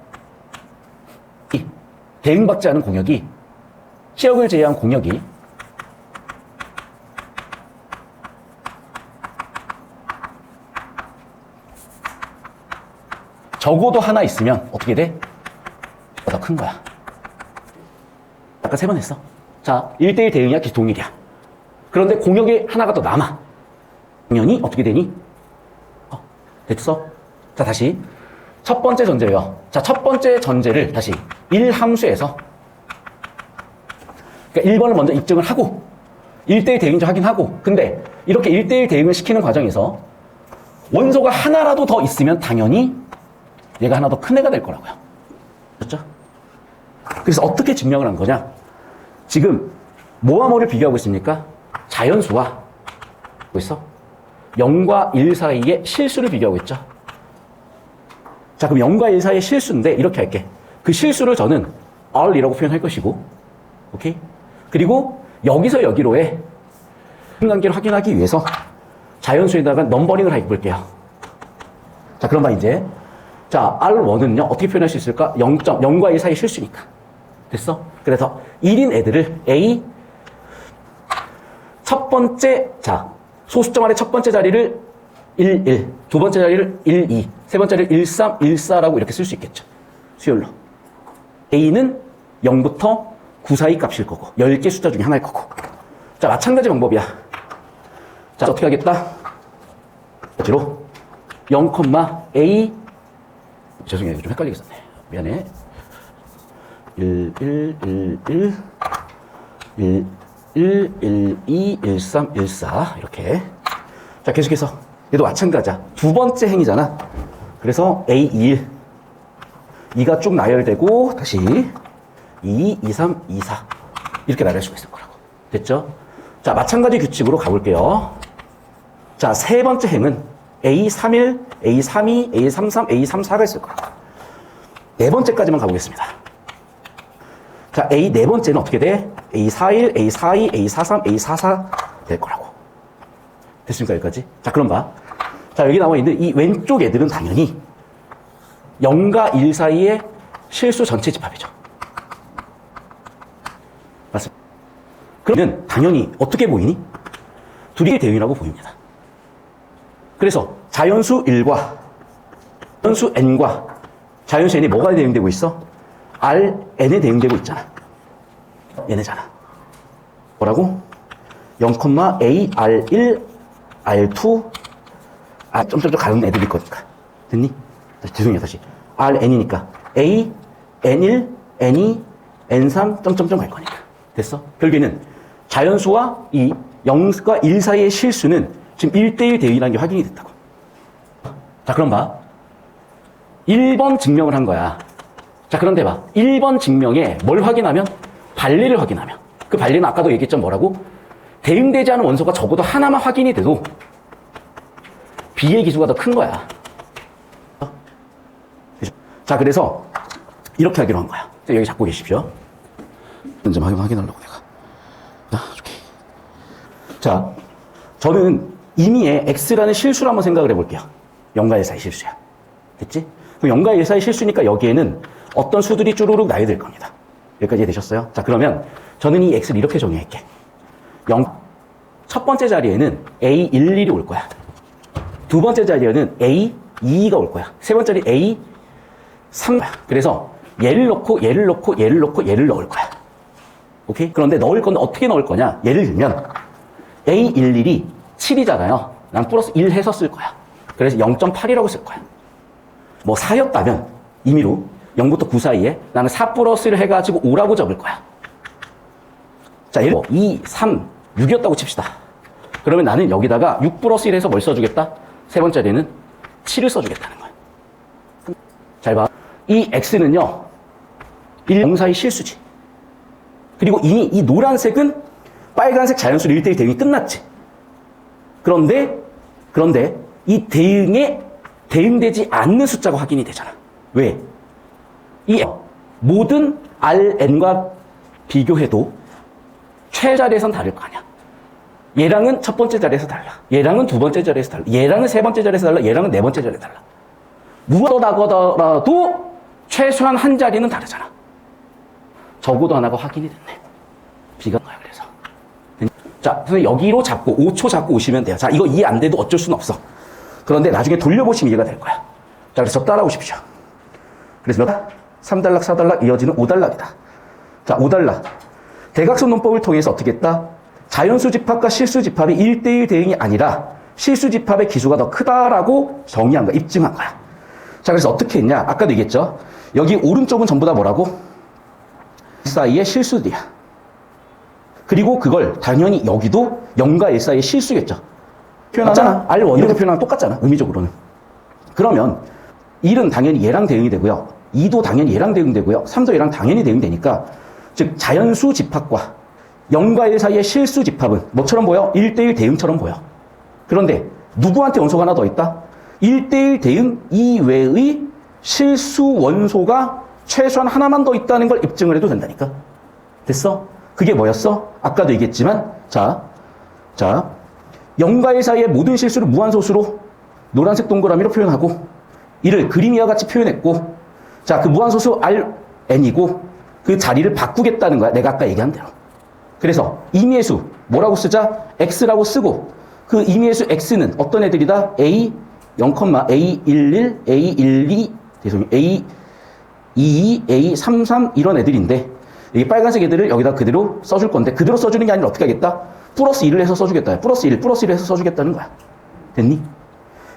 대응받지 않은 공역이 치역을 제외한 공역이 적어도 하나 있으면 어떻게 돼? 더 큰 거야. 아까 3번 했어. 자, 1대1 대응이야, 기수동일이야. 그런데 공역이 하나가 더 남아. 당연히 어떻게 되니? 됐어? 자, 다시. 첫 번째 전제요. 자, 첫 번째 전제를 다시 1함수에서 그러니까 1번을 먼저 입증을 하고 1대1 대응인지 확인하고 근데 이렇게 1대1 대응을 시키는 과정에서 원소가 하나라도 더 있으면 당연히 얘가 하나 더 큰 애가 될 거라고요. 그렇죠? 그래서 어떻게 증명을 한 거냐? 지금 뭐와 뭐를 비교하고 있습니까? 자연수와 뭐 있어? 0과 1 사이의 실수를 비교하고 있죠. 자, 그럼 0과 1 사이의 실수인데 이렇게 할게. 그 실수를 저는 R이라고 표현할 것이고, 오케이? 그리고 여기서 여기로의 관계를 확인하기 위해서 자연수에다가 넘버링을 해볼게요. 자, 그럼 봐 이제. 자, R1은요 어떻게 표현할 수 있을까? 0과 1 사이의 실수니까. 됐어? 그래서 1인 애들을 A 첫 번째, 자, 소수점 아래 첫 번째 자리를 1, 1, 두 번째 자리를 1, 2, 세 번째 자리를 1, 3, 1, 4라고 이렇게 쓸 수 있겠죠. 수열로. A는 0부터 9 사이 값일 거고, 10개 숫자 중에 하나일 거고. 자, 마찬가지 방법이야. 자, 어떻게 하겠다? 로 0, A, 죄송해요. 좀 헷갈리게 썼네. 미안해. 1, 1, 1, 1, 1, 1, 1, 2, 1, 3, 1, 4 이렇게. 자, 계속해서 얘도 마찬가지야. 두 번째 행이잖아. 그래서 A, 1 2가 쭉 나열되고 다시 2, 2, 3, 2, 4 이렇게 나열할 수가 있을 거라고. 됐죠? 자, 마찬가지 규칙으로 가볼게요. 자, 세 번째 행은 A31, A32, A33, A34가 있을 거라고. 네 번째까지만 가보겠습니다. 자, A 네 번째는 어떻게 돼? A41, A42, A43, A44 될 거라고. 됐습니까? 여기까지? 자, 그럼 봐. 자, 여기 나와 있는 이 왼쪽 애들은 당연히 0과 1 사이의 실수 전체 집합이죠. 맞습니다. 그러면 당연히 어떻게 보이니? 둘이 대응이라고 보입니다. 그래서 자연수 1과 자연수 n과 자연수 n이 뭐가 대응되고 있어? Rn에 대응되고 있잖아. 얘네잖아. 뭐라고? 0,A, R1, R2, 점점점 가는 애들일 거니까. 됐니? 죄송해요, 다시. Rn이니까. A, N1, N2, N3, 점점점 갈 거니까. 됐어? 결국에는 자연수와 이 0과 1 사이의 실수는 지금 1대1 대응이라는 게 확인이 됐다고. 자, 그럼 봐. 1번 증명을 한 거야. 자, 그런데 봐. 1번 증명에 뭘 확인하면? 반리를 확인하면. 그 반리는 아까도 얘기했죠. 뭐라고? 대응되지 않은 원소가 적어도 하나만 확인이 돼도 B의 기수가 더 큰 거야. 자, 그래서 이렇게 하기로 한 거야. 여기 잡고 계십시오. 좀 확인하려고 내가. 자, 이렇게. 자, 저는 임의의 X라는 실수를 한번 생각을 해볼게요. 0과 1 사이 실수야. 됐지? 그럼 0과 1 사이 실수니까 여기에는 어떤 수들이 쭈루룩 나야 될 겁니다. 여기까지 이해되셨어요? 자, 그러면 저는 이 X를 이렇게 정의할게. 0, 첫 번째 자리에는 A11이 올 거야. 두 번째 자리에는 A22가 올 거야. 세 번째 자리 A3. 그래서 얘를 넣고 얘를 넣고 얘를 넣고 얘를 넣을 거야. 오케이? 그런데 넣을 건데 어떻게 넣을 거냐? 예를 들면 A11이 7이잖아요. 난 플러스 1 해서 쓸 거야. 그래서 0.8이라고 쓸 거야. 뭐 4였다면 임의로 0부터 9 사이에 나는 4 플러스를 해가지고 5라고 적을 거야. 자, 예를 들어 2, 3, 6이었다고 칩시다. 그러면 나는 여기다가 6 플러스 1 해서 뭘 써주겠다? 세 번째에는 7을 써주겠다는 거야. 잘 봐. 이 X는요, 0사의 실수지. 그리고 이미 이 노란색은 빨간색 자연수 1대1 대응이 끝났지. 그런데 이 대응에 대응되지 않는 숫자가 확인이 되잖아. 왜? 이 모든 Rn과 비교해도 최자리에선 다를 거 아니야. 얘랑은 첫 번째 자리에서 달라. 얘랑은 두 번째 자리에서 달라. 얘랑은 세 번째 자리에서 달라. 얘랑은 네 번째 자리에서 달라. 무엇하더라도 최소한 한 자리는 다르잖아. 적어도 하나가 확인이 됐네. B가 뭐야, 그래서. 자, 그래서 여기로 잡고 5초 잡고 오시면 돼요. 자, 이거 이해 안 돼도 어쩔 수는 없어. 그런데 나중에 돌려보시면 이해가 될 거야. 자, 그래서 따라오십시오. 그래서 몇 달? 3단락, 4단락, 이어지는 5단락이다. 자, 5단락. 대각선 논법을 통해서 어떻게 했다? 자연수 집합과 실수 집합이 1대1 대응이 아니라 실수 집합의 기수가 더 크다라고 정의한 거야. 입증한 거야. 자, 그래서 어떻게 했냐? 아까도 얘기했죠? 여기 오른쪽은 전부 다 뭐라고? 사이의 실수들이야. 그리고 그걸 당연히 여기도 0과 1 사이의 실수겠죠. 표현하잖아. R1 이렇게 표현하면 똑같잖아. 의미적으로는. 그러면 1은 당연히 얘랑 대응이 되고요. 2도 당연히 얘랑 대응되고요. 3도 얘랑 당연히 대응되니까 즉 자연수 집합과 0과 1 사이의 실수 집합은 뭐처럼 보여? 1대1 대응처럼 보여. 그런데 누구한테 원소가 하나 더 있다? 1대1 대응 이외의 실수 원소가 최소한 하나만 더 있다는 걸 입증을 해도 된다니까. 됐어? 그게 뭐였어? 아까도 얘기했지만 자 0과 1 사이의 모든 실수를 무한소수로 노란색 동그라미로 표현하고 이를 그림 이와 같이 표현했고 자, 그 무한소수 Rn이고 그 자리를 바꾸겠다는 거야. 내가 아까 얘기한 대로. 그래서 임의의 수 뭐라고 쓰자? X라고 쓰고 그 임의의 수 X는 어떤 애들이다? A 0, A11, A12, A22, A33 이런 애들인데 이 빨간색 애들을 여기다 그대로 써줄 건데 그대로 써주는 게 아니라 어떻게 하겠다? 플러스 1을 해서 써주겠다. 플러스 1 해서 써주겠다는 거야. 됐니?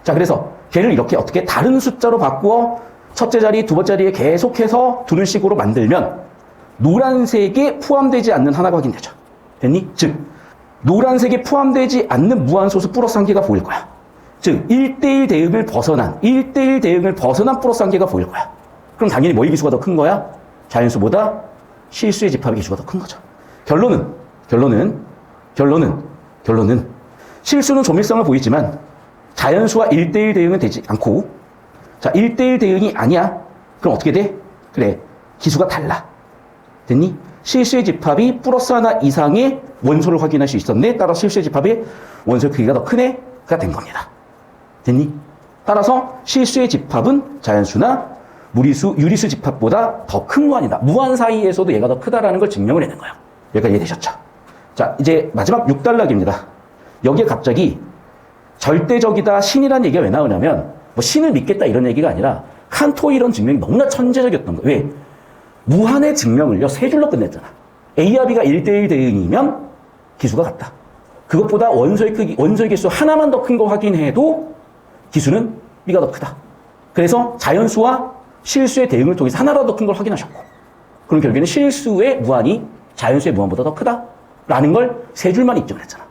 자, 그래서 걔를 이렇게 어떻게 다른 숫자로 바꾸어 첫째 자리, 두 번째 자리에 계속해서 두는 식으로 만들면 노란색에 포함되지 않는 하나가 확인되죠. 됐니? 즉 노란색에 포함되지 않는 무한소수 플러스 한 개가 보일 거야. 즉 1대1 대응을 벗어난 플러스 한 개가 보일 거야. 그럼 당연히 뭐의 기수가 더 큰 거야? 자연수보다 실수의 집합의 기수가 더 큰 거죠. 결론은 실수는 조밀성을 보이지만 자연수와 1대1 대응은 되지 않고 자 1대1 대응이 아니야. 그럼 어떻게 돼? 그래 기수가 달라. 됐니? 실수의 집합이 플러스 하나 이상의 원소를 확인할 수 있었네. 따라서 실수의 집합의 원소의 크기가 더 큰 애가 된 겁니다. 됐니? 따라서 실수의 집합은 자연수나 무리수, 유리수 집합보다 더 큰 무한이다. 무한 사이에서도 얘가 더 크다라는 걸 증명을 해낸 거예요. 여기까지 이해되셨죠? 자, 이제 마지막 6단락입니다. 여기에 갑자기 절대적이다, 신이라는 얘기가 왜 나오냐면 뭐 신을 믿겠다 이런 얘기가 아니라 칸토의 이런 증명이 너무나 천재적이었던 거예요. 왜? 무한의 증명을요, 세 줄로 끝냈잖아. A와 B가 1대1 대응이면 기수가 같다. 그것보다 원소의 크기, 원소의 개수 하나만 더 큰 거 확인해도 기수는 B가 더 크다. 그래서 자연수와 실수의 대응을 통해서 하나라도 더 큰 걸 확인하셨고, 그럼 결국에는 실수의 무한이 자연수의 무한보다 더 크다라는 걸 세 줄만 입증을 했잖아.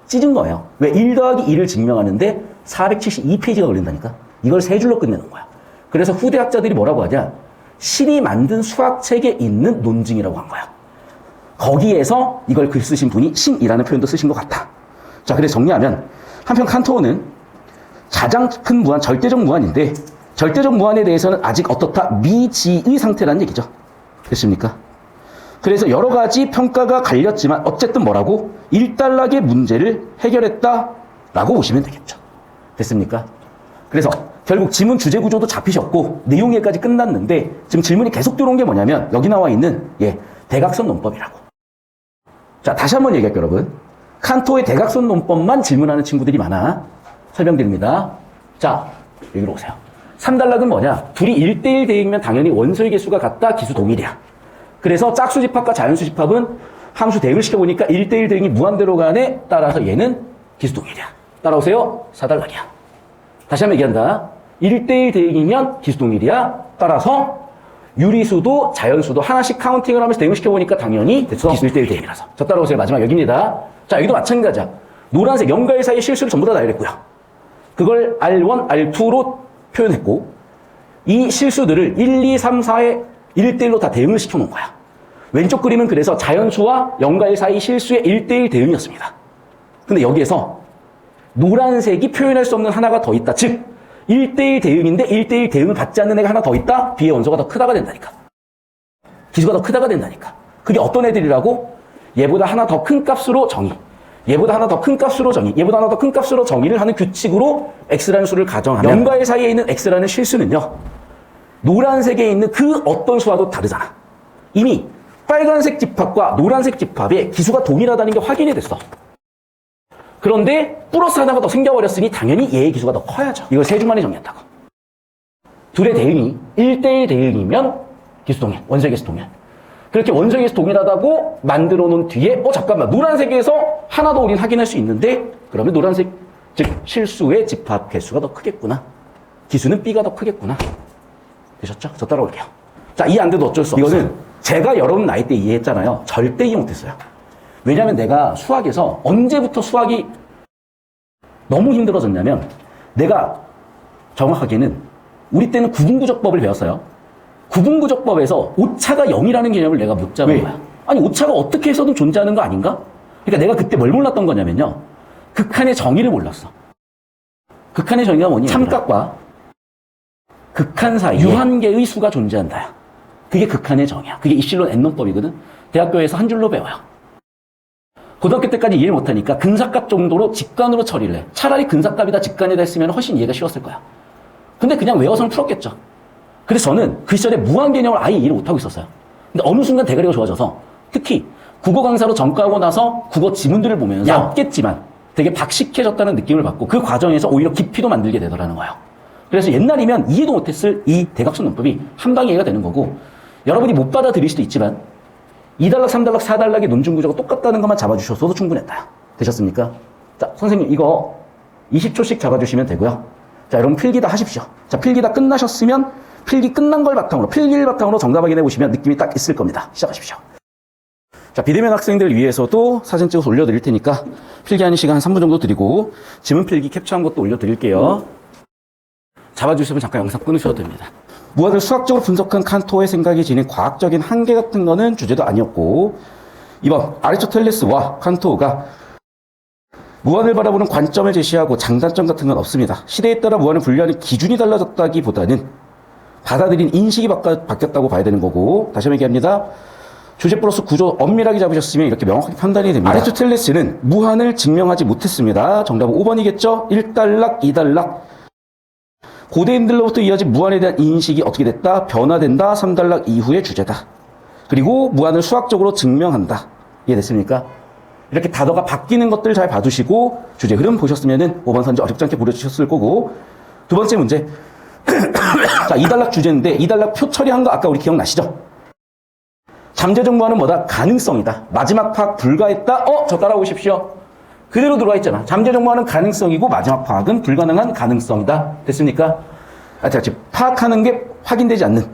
찢은 거예요. 왜? 1 더하기 2를 증명하는데 472페이지가 걸린다니까. 이걸 세 줄로 끝내는 거야. 그래서 후대 학자들이 뭐라고 하냐? 신이 만든 수학책에 있는 논증이라고 한 거야. 거기에서 이걸 글 쓰신 분이 신이라는 표현도 쓰신 것 같다. 자, 그래서 정리하면 한편 칸토는 가장 큰 무한, 절대적 무한인데 절대적 무한에 대해서는 아직 어떻다? 미지의 상태라는 얘기죠. 됐습니까? 그래서 여러 가지 평가가 갈렸지만 어쨌든 뭐라고? 1단락의 문제를 해결했다라고 보시면 되겠죠. 됐습니까? 그래서 결국 지문 주제 구조도 잡히셨고 내용 얘기까지 끝났는데 지금 질문이 계속 들어온 게 뭐냐면 여기 나와 있는 대각선 논법이라고. 자, 다시 한번 얘기할게요, 여러분. 칸토의 대각선 논법만 질문하는 친구들이 많아. 설명드립니다. 자, 여기로 오세요. 3단락은 뭐냐? 둘이 1대1 대응이면 당연히 원소의 개수가 같다, 기수 동일이야. 그래서 짝수 집합과 자연수 집합은 함수 대응을 시켜보니까 1대1 대응이 무한대로 가네. 따라서 얘는 기수 동일이야. 따라오세요. 4단락이야. 다시 한번 얘기한다. 1대1 대응이면 기수 동일이야. 따라서 유리수도 자연수도 하나씩 카운팅을 하면서 대응을 시켜보니까 당연히 됐어. 기수 1대1 대응이라서. 자, 따라오세요. 마지막 여기입니다. 자, 여기도 마찬가지야. 노란색 0과 1 사이의 실수를 전부 다 나열했고요. 그걸 R1, R2로 표현했고 이 실수들을 1, 2, 3, 4의 1대1로 다 대응을 시켜놓은 거야. 왼쪽 그림은 그래서 자연수와 0과 1 사이 실수의 1대1 대응이었습니다. 근데 여기에서 노란색이 표현할 수 없는 하나가 더 있다. 즉 1대1 대응인데 1대1 대응을 받지 않는 애가 하나 더 있다. B의 원소가 더 크다가 된다니까. 기수가 더 크다가 된다니까. 그게 어떤 애들이라고? 얘보다 하나 더 큰 값으로 정의, 얘보다 하나 더 큰 값으로 정의, 얘보다 하나 더 큰 값으로 정의를 하는 규칙으로 x라는 수를 가정하면 0과 1 사이에 있는 x라는 실수는요, 노란색에 있는 그 어떤 수와도 다르잖아. 이미 빨간색 집합과 노란색 집합의 기수가 동일하다는 게 확인이 됐어. 그런데 플러스 하나가 더 생겨버렸으니 당연히 얘의 기수가 더 커야죠. 이걸 세 주 만에 정리했다고. 둘의 대응이 1대1 대응이면 기수동일, 원소의 기수 동일. 그렇게 원소의 기수 동일하다고 만들어 놓은 뒤에 잠깐만, 노란색에서 하나 더 우린 확인할 수 있는데 그러면 노란색, 즉 실수의 집합 개수가 더 크겠구나. 기수는 B가 더 크겠구나. 되셨죠? 저 따라올게요. 자, 이해 안 돼도 어쩔 수 없어요. 이거는 제가 여러분 나이 때 이해했잖아요. 절대 이해 못했어요. 왜냐면 내가 수학에서 언제부터 수학이 너무 힘들어졌냐면, 내가 정확하게는 우리 때는 구분구조법을 배웠어요. 구분구조법에서 오차가 0이라는 개념을 내가 못 잡은 거야. 아니, 오차가 어떻게 해서든 존재하는 거 아닌가? 그러니까 내가 그때 뭘 몰랐던 거냐면요, 극한의 정의를 몰랐어. 극한의 정의가 뭐니? 삼각과 극한 사이에 유한계의 수가 존재한다. 그게 극한의 정의야. 그게 입실론 N론법이거든. 대학교에서 한 줄로 배워요. 고등학교 때까지 이해를 못하니까 근사값 정도로 직관으로 처리를 해. 차라리 근사값이다 직관이다 했으면 훨씬 이해가 쉬웠을 거야. 근데 그냥 외워서는 풀었겠죠. 그래서 저는 그 시절에 무한 개념을 아예 이해를 못하고 있었어요. 근데 어느 순간 대가리가 좋아져서, 특히 국어 강사로 전과하고 나서 국어 지문들을 보면서 얇겠지만 되게 박식해졌다는 느낌을 받고, 그 과정에서 오히려 깊이도 만들게 되더라는 거예요. 그래서 옛날이면 이해도 못했을 이 대각선 논법이 한 방에 이해가 되는 거고, 여러분이 못 받아들일 수도 있지만 2단락, 3단락, 4단락의 논증 구조가 똑같다는 것만 잡아주셔도 충분했다. 되셨습니까? 자, 선생님 이거 20초씩 잡아주시면 되고요. 자, 여러분 필기 다 하십시오. 자, 필기 다 끝나셨으면 필기 끝난 걸 바탕으로, 필기를 바탕으로 정답 확인해 보시면 느낌이 딱 있을 겁니다. 시작하십시오. 자, 비대면 학생들 위해서도 사진 찍어서 올려드릴 테니까 필기하는 시간 한 3분 정도 드리고, 지문 필기 캡처한 것도 올려드릴게요. 잡아주시면 잠깐 영상 끊으셔도 됩니다. 무한을 수학적으로 분석한 칸토의 생각이 지닌 과학적인 한계 같은 거는 주제도 아니었고, 이번 아리스토텔레스와 칸토가 무한을 바라보는 관점을 제시하고 장단점 같은 건 없습니다. 시대에 따라 무한을 분류하는 기준이 달라졌다기보다는 받아들인 인식이 바뀌었다고 봐야 되는 거고, 다시 한번 얘기합니다. 주제 플러스 구조 엄밀하게 잡으셨으면 이렇게 명확하게 판단이 됩니다. 아리스토텔레스는 무한을 증명하지 못했습니다. 정답은 5번이겠죠? 1단락, 2단락. 고대인들로부터 이어진 무한에 대한 인식이 어떻게 됐다? 변화된다. 3단락 이후의 주제다. 그리고 무한을 수학적으로 증명한다. 이해됐습니까? 이렇게 단어가 바뀌는 것들 잘 봐두시고 주제 흐름 보셨으면은 5번 선지 어렵지 않게 보내주셨을 거고, 두 번째 문제. 자, 2단락 주제인데 2단락 표 처리한 거 아까 우리 기억나시죠? 잠재적 무한은 뭐다? 가능성이다. 마지막 파악 불가했다? 저 따라오십시오. 그대로 들어와 있잖아. 잠재적 무한은 가능성이고 마지막 파악은 불가능한 가능성이다. 됐습니까? 지금 파악하는 게 확인되지 않는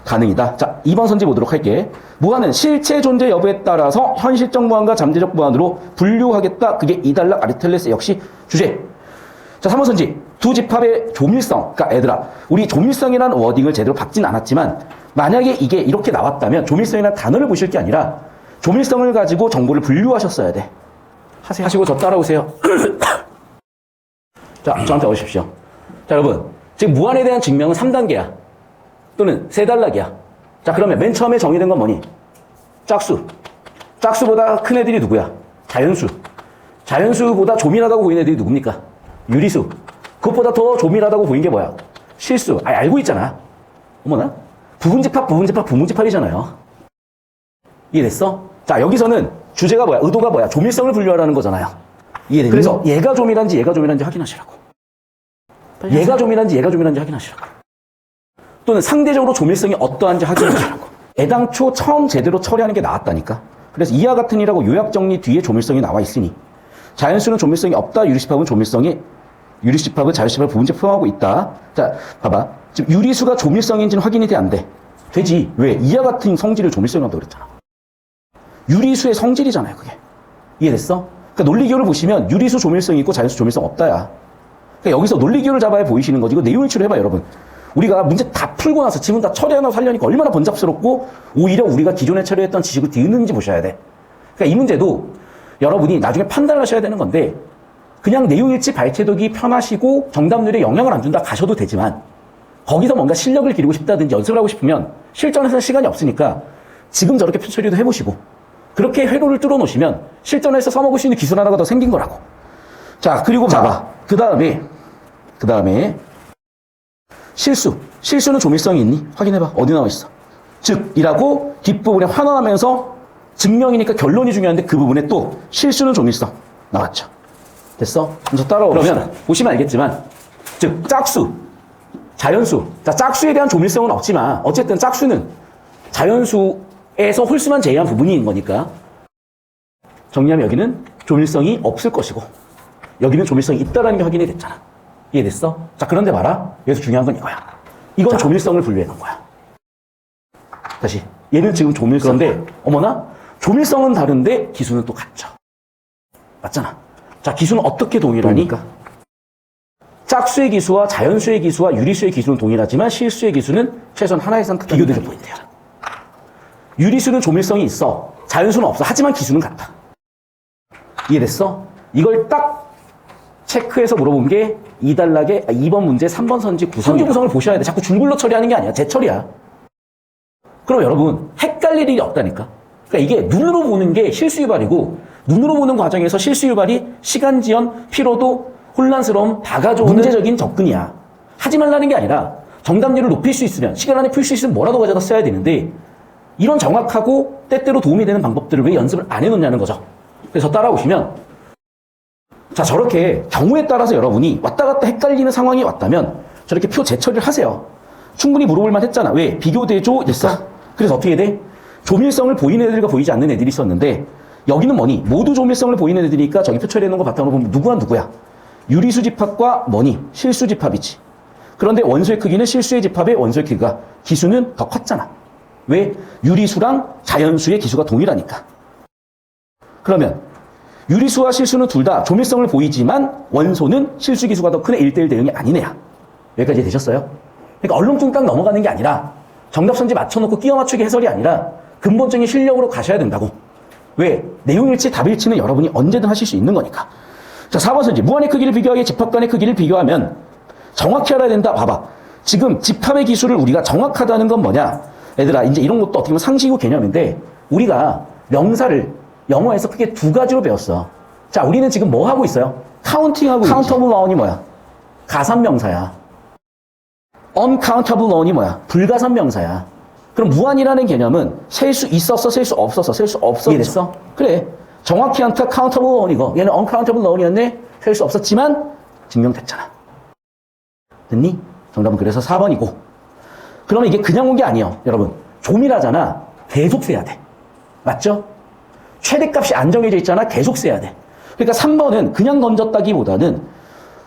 가능이다. 자, 2번 선지 보도록 할게. 무한은 실체 존재 여부에 따라서 현실적 무한과 잠재적 무한으로 분류하겠다. 그게 2단락 아리스토텔레스 역시 주제. 자, 3번 선지. 두 집합의 조밀성. 그러니까 얘들아, 우리 조밀성이라는 워딩을 제대로 받진 않았지만, 만약에 이게 이렇게 나왔다면 조밀성이라는 단어를 보실 게 아니라 조밀성을 가지고 정보를 분류하셨어야 돼. 하시고 저 따라오세요. 자, 저한테 오십시오. 자, 여러분. 지금 무한에 대한 증명은 3단계야. 또는 3단락이야. 자, 그러면 맨 처음에 정의된 건 뭐니? 짝수. 짝수보다 큰 애들이 누구야? 자연수. 자연수보다 조밀하다고 보이는 애들이 누굽니까? 유리수. 그것보다 더 조밀하다고 보이는 게 뭐야? 실수. 알고 있잖아. 어머나? 부분집합, 부분집합이잖아요. 이해됐어? 자, 여기서는 주제가 뭐야? 의도가 뭐야? 조밀성을 분류하라는 거잖아요. 이해됐니? 그래서 얘가 조밀한지 확인하시라고. 얘가 조밀한지 확인하시라고. 또는 상대적으로 조밀성이 어떠한지 확인하시라고. 애당초 처음 제대로 처리하는 게 나았다니까. 그래서 이하 같은이라고 요약 정리 뒤에 조밀성이 나와 있으니, 자연수는 조밀성이 없다. 유리집합은 유리집합은 자연집합을 부분제 포함하고 있다. 자, 봐봐. 지금 유리수가 조밀성인지는 확인이 돼, 안 돼? 되지. 왜? 이하 같은 성질을 조밀성이라고 그랬잖아. 유리수의 성질이잖아요, 그게. 이해됐어? 그러니까 논리기호를 보시면 유리수 조밀성이 있고 자연수 조밀성 없다야. 그러니까 여기서 논리기호를 잡아야 보이시는 거지. 이거 내용 일치로 해봐, 여러분. 우리가 문제 다 풀고 나서 지문 다 처리하고 살려니까 얼마나 번잡스럽고 오히려 우리가 기존에 처리했던 지식을 뒤흔는지 보셔야 돼. 그러니까 이 문제도 여러분이 나중에 판단을 하셔야 되는 건데 그냥 내용일치 발췌독이 편하시고 정답률에 영향을 안 준다 가셔도 되지만 거기서 뭔가 실력을 기르고 싶다든지 연습을 하고 싶으면 실전에서는 시간이 없으니까 지금 저렇게 표처리도 해보시고 그렇게 회로를 뚫어 놓으시면 실전에서 써먹을 수 있는 기술 하나가 더 생긴 거라고. 자, 그리고 봐봐. 그 다음에 실수는 조밀성이 있니? 확인해봐. 어디 나와 있어? 즉, 이라고 뒷부분에 환원하면서 증명이니까 결론이 중요한데 그 부분에 또 실수는 조밀성 나왔죠. 됐어? 먼저 따라오고 그러면 보시면 알겠지만 즉, 짝수, 자연수. 자, 짝수에 대한 조밀성은 없지만 어쨌든 짝수는 자연수에서 홀수만 제외한 부분인 거니까 정리하면 여기는 조밀성이 없을 것이고 여기는 조밀성이 있다라는 게 확인이 됐잖아. 이해됐어? 자, 그런데 봐라. 여기서 중요한 건 이거야. 이건 조밀성을 분류해 놓은 거야. 다시. 얘는 지금 조밀성인데, 어머나? 조밀성은 다른데 기수는 또 같죠. 맞잖아. 자, 기수는 어떻게 동일하니? 짝수의 기수와 자연수의 기수와 유리수의 기수는 동일하지만 실수의 기수는 최소한 하나 이상 비교되는 포인트야. 유리수는 조밀성이 있어. 자연수는 없어. 하지만 기수는 같아. 이해됐어? 이걸 딱 체크해서 물어본 게 2번 문제 3번 선지 구성을 보셔야 돼. 자꾸 줄글로 처리하는 게 아니야. 재처리야. 그럼 여러분 헷갈릴 일이 없다니까. 그러니까 이게 눈으로 보는 게 실수 유발이고 눈으로 보는 과정에서 실수 유발이 시간 지연, 피로도, 혼란스러움 다 가져오는 문제적인 접근이야. 하지 말라는 게 아니라 정답률을 높일 수 있으면 시간 안에 풀 수 있으면 뭐라도 가져다 써야 되는데 이런 정확하고 때때로 도움이 되는 방법들을 왜 연습을 안 해놓냐는 거죠. 그래서 따라오시면 자, 저렇게 경우에 따라서 여러분이 왔다 갔다 헷갈리는 상황이 왔다면 저렇게 표 재처리를 하세요. 충분히 물어볼 만 했잖아. 왜? 비교대조 됐어. 그래서 어떻게 돼? 조밀성을 보이는 애들과 보이지 않는 애들이 있었는데 여기는 뭐니? 모두 조밀성을 보이는 애들이니까 저기 표 처리해놓은 거 바탕으로 보면 누구와 누구야? 유리수 집합과 뭐니? 실수 집합이지. 그런데 원소의 크기는 실수의 집합의 원소의 크기가 기수는 더 컸잖아. 왜? 유리수랑 자연수의 기수가 동일하니까. 그러면 유리수와 실수는 둘 다 조밀성을 보이지만 원소는 실수 기수가 더 큰 1대1 대응이 아닌 애야. 여기까지 되셨어요? 그러니까 얼렁뚱땅 넘어가는 게 아니라 정답 선지 맞춰놓고 끼워 맞추기 해설이 아니라 근본적인 실력으로 가셔야 된다고. 왜? 내용일치, 답일치는 여러분이 언제든 하실 수 있는 거니까. 자, 4번 선지. 무한의 크기를 비교하기에 집합 간의 크기를 비교하면 정확히 알아야 된다. 봐봐. 지금 집합의 기술을 우리가 정확하다는 건 뭐냐? 얘들아, 이제 이런 것도 어떻게 보면 상식이고 개념인데 우리가 명사를 영어에서 크게 두 가지로 배웠어. 자, 우리는 지금 뭐 하고 있어요? 카운팅하고 있지. countable noun이 뭐야? 가산명사야. uncountable noun이 뭐야? 불가산명사야. 그럼 무한이라는 개념은 셀 수 있었어, 셀 수 없었어, 셀 수 없었어. 이해됐어? 그래. 정확히 않다 countable noun이고 얘는 uncountable noun이었네. 셀 수 없었지만 증명됐잖아. 됐니? 정답은 그래서 4번이고. 그러면 이게 그냥 온 게 아니에요. 여러분. 조밀하잖아. 계속 세야 돼. 맞죠? 최대값이 안 정해져 있잖아. 계속 세야 돼. 그러니까 3번은 그냥 던졌다기보다는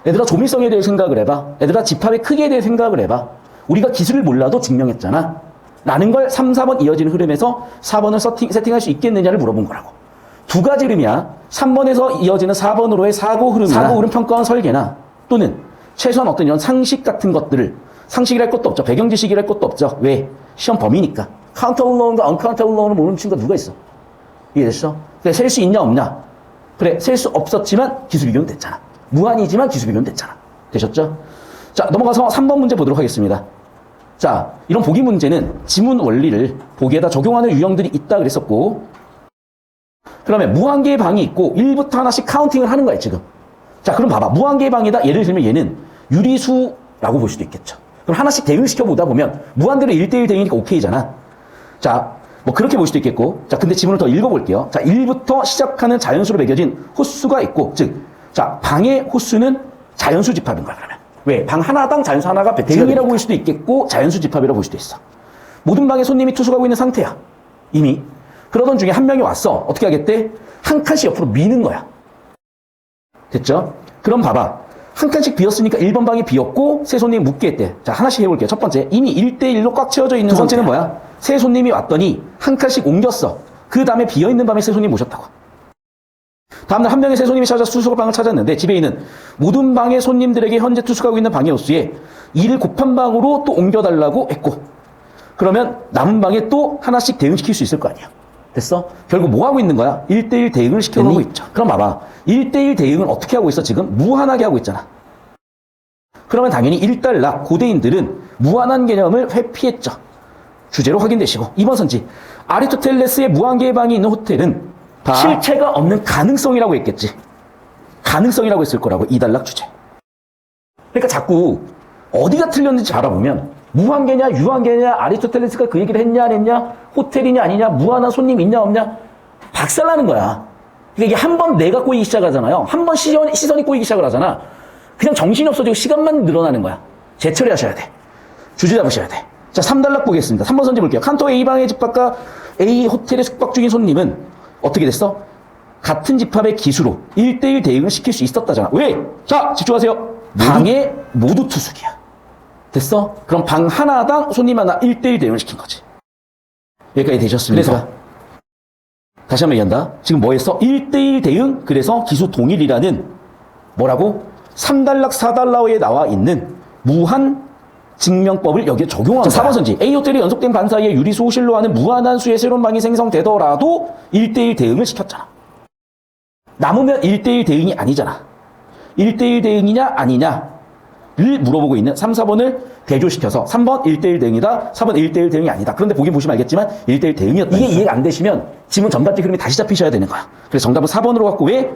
얘들아 조밀성에 대해 생각을 해봐. 얘들아 집합의 크기에 대해 생각을 해봐. 우리가 기술을 몰라도 증명했잖아. 라는 걸 3, 4번 이어지는 흐름에서 4번을 세팅할 수 있겠느냐를 물어본 거라고. 두 가지 흐름이야. 3번에서 이어지는 4번으로의 사고 흐름 평가원 설계나 또는 최소한 어떤 이런 상식 같은 것들을 상식이랄 것도 없죠. 배경 지식이랄 것도 없죠. 왜? 시험 범위니까. countable noun과 uncountable noun을 모르는 친구가 누가 있어? 이해됐어? 그래, 셀 수 있냐 없냐? 그래, 셀 수 없었지만 기수 비교는 됐잖아. 무한이지만 기수 비교는 됐잖아. 되셨죠? 자, 넘어가서 3번 문제 보도록 하겠습니다. 자, 이런 보기 문제는 지문 원리를 보기에다 적용하는 유형들이 있다 그랬었고 그러면 무한개의 방이 있고 1부터 하나씩 카운팅을 하는 거야, 지금. 자, 그럼 봐봐. 무한개의 방이다. 예를 들면 얘는 유리수라고 볼 수도 있겠죠. 그럼 하나씩 대응시켜 보다 보면 무한대로 1대1 대응이니까 오케이잖아. 자, 뭐 그렇게 볼 수도 있겠고. 자, 근데 지문을 더 읽어볼게요. 자, 1부터 시작하는 자연수로 매겨진 호수가 있고, 즉, 자, 방의 호수는 자연수 집합인 거야, 그러면. 왜? 방 하나당 자연수 하나가 대응이라고 볼 수도 있겠고, 자연수 집합이라고 볼 수도 있어. 모든 방에 손님이 투숙하고 있는 상태야. 이미. 그러던 중에 한 명이 왔어. 어떻게 하겠대? 한 칸씩 옆으로 미는 거야. 됐죠? 그럼 봐봐. 한 칸씩 비었으니까 1번 방이 비었고 새 손님이 묵게 했대. 자, 하나씩 해볼게요. 첫 번째, 이미 1대1로 꽉 채워져 있는 두 번째는 뭐야? 새 손님이 왔더니 한 칸씩 옮겼어. 그 다음에 비어있는 방에 새 손님 모셨다고. 다음날 한 명의 새 손님이 찾아 투숙방을 찾았는데 집에 있는 모든 방의 손님들에게 현재 투숙하고 있는 방의 호수에 이를 곱한 방으로 또 옮겨달라고 했고, 그러면 남은 방에 또 하나씩 대응시킬 수 있을 거 아니야. 됐어? 결국 뭐 하고 있는 거야? 1대1 대응을 시켜놓고 있죠. 그럼 봐봐. 1대1 대응을 어떻게 하고 있어? 지금 무한하게 하고 있잖아. 그러면 당연히 1단락 고대인들은 무한한 개념을 회피했죠. 주제로 확인되시고, 2번 선지. 아리스토텔레스의 무한계의 방이 있는 호텔은 실체가 없는 가능성이라고 했겠지. 가능성이라고 했을 거라고, 2단락 주제. 그러니까 자꾸 어디가 틀렸는지 알아보면 무한계냐 유한계냐, 아리스토텔레스가 그 얘기를 했냐 안 했냐, 호텔이냐 아니냐, 무한한 손님 있냐 없냐, 박살나는 거야. 그러니까 이게 한 번 내가 꼬이기 시작하잖아요. 한 번 시선이 꼬이기 시작을 하잖아. 그냥 정신이 없어지고 시간만 늘어나는 거야. 재처리하셔야 돼. 주제 잡으셔야 돼. 자, 3단락 보겠습니다. 3번 선지 볼게요. 칸토 A방의 집합과 A 호텔에 숙박 중인 손님은 어떻게 됐어? 같은 집합의 기수로 1대1 대응을 시킬 수 있었다잖아. 왜? 자, 집중하세요. 방에 모두 투숙이야. 됐어? 그럼 방 하나당 손님 하나 1대1 대응을 시킨 거지. 여기까지 되셨습니까? 그래서 다시 한번 얘기한다. 지금 뭐 했어? 1대1 대응, 그래서 기수 동일이라는 뭐라고? 3단락 4단락에 나와 있는 무한 증명법을 여기에 적용한 거야. 4번 선지. A 호텔이 연속된 반 사이에 유리수 호실로 하는 무한한 수의 새로운 방이 생성되더라도 1대1 대응을 시켰잖아. 남으면 1대1 대응이 아니잖아. 1대1 대응이냐 아니냐를 물어보고 있는 3, 4번을 대조시켜서 3번 1대1 대응이다, 4번 1대1 대응이 아니다. 그런데 보긴 보시면 알겠지만 1대1 대응이었다. 이게 이해가 안 되시면 지문 전반적 흐름이 다시 잡히셔야 되는 거야. 그래서 정답은 4번으로 갖고, 왜?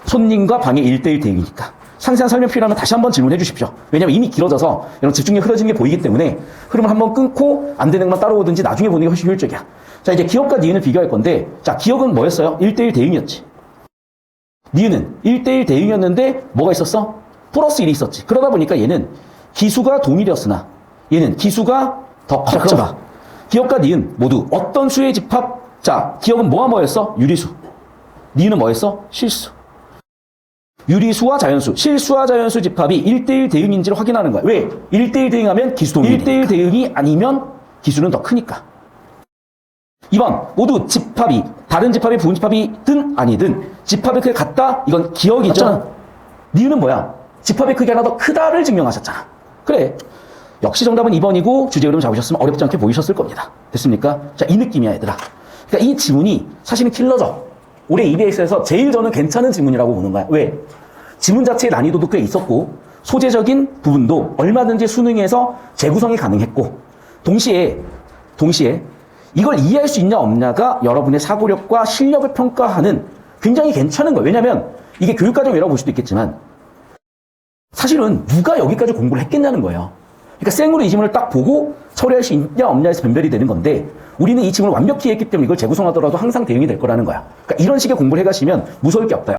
손님과 방의 1대1 대응이니까. 상세한 설명 필요하면 다시 한번 질문해 주십시오. 왜냐면 이미 길어져서 여러분 집중력 흐려지는 게 보이기 때문에 흐름을 한번 끊고 안 되는 것만 따라오든지 나중에 보는 게 훨씬 효율적이야. 자, 이제 기억과 니은을 비교할 건데, 자, 기억은 뭐였어요? 1대1 대응이었지. 니은은 1대1 대응이었는데 뭐가 있었어? 플러스 1이 있었지. 그러다 보니까 얘는 기수가 동일이었으나 얘는 기수가 더 컸죠. 자, 그럼 봐. 기억과 니은 모두 어떤 수의 집합? 자, 기억은 뭐와 뭐였어? 유리수. 니은은 뭐였어? 실수. 유리수와 자연수, 실수와 자연수 집합이 1대1 대응인지를 확인하는 거야. 왜? 1대1 대응하면 기수 동일이니까. 1대1 대응이 아니면 기수는 더 크니까. 2번, 모두 집합이, 다른 집합이 부분 집합이든 아니든 집합의 크기가 같다? 이건 기억이죠. 니은은 뭐야? 집합의 크기가 하나 더 크다를 증명하셨잖아. 그래. 역시 정답은 2번이고 주제 흐름 잡으셨으면 어렵지 않게 보이셨을 겁니다. 됐습니까? 자, 이 느낌이야, 얘들아. 그러니까 이 지문이 사실은 킬러죠. 올해 EBS에서 제일 저는 괜찮은 지문이라고 보는 거야. 왜? 지문 자체의 난이도도 꽤 있었고, 소재적인 부분도 얼마든지 수능에서 재구성이 가능했고, 동시에 이걸 이해할 수 있냐 없냐가 여러분의 사고력과 실력을 평가하는 굉장히 괜찮은 거예요. 왜냐면 이게 교육과정이라고 볼 수도 있겠지만 사실은 누가 여기까지 공부를 했겠냐는 거예요. 그러니까 생으로 이 지문을 딱 보고 처리할 수 있냐 없냐에서 변별이 되는 건데, 우리는 이 지문을 완벽히 했기 때문에 이걸 재구성하더라도 항상 대응이 될 거라는 거야. 그러니까 이런 식의 공부를 해가시면 무서울 게 없다.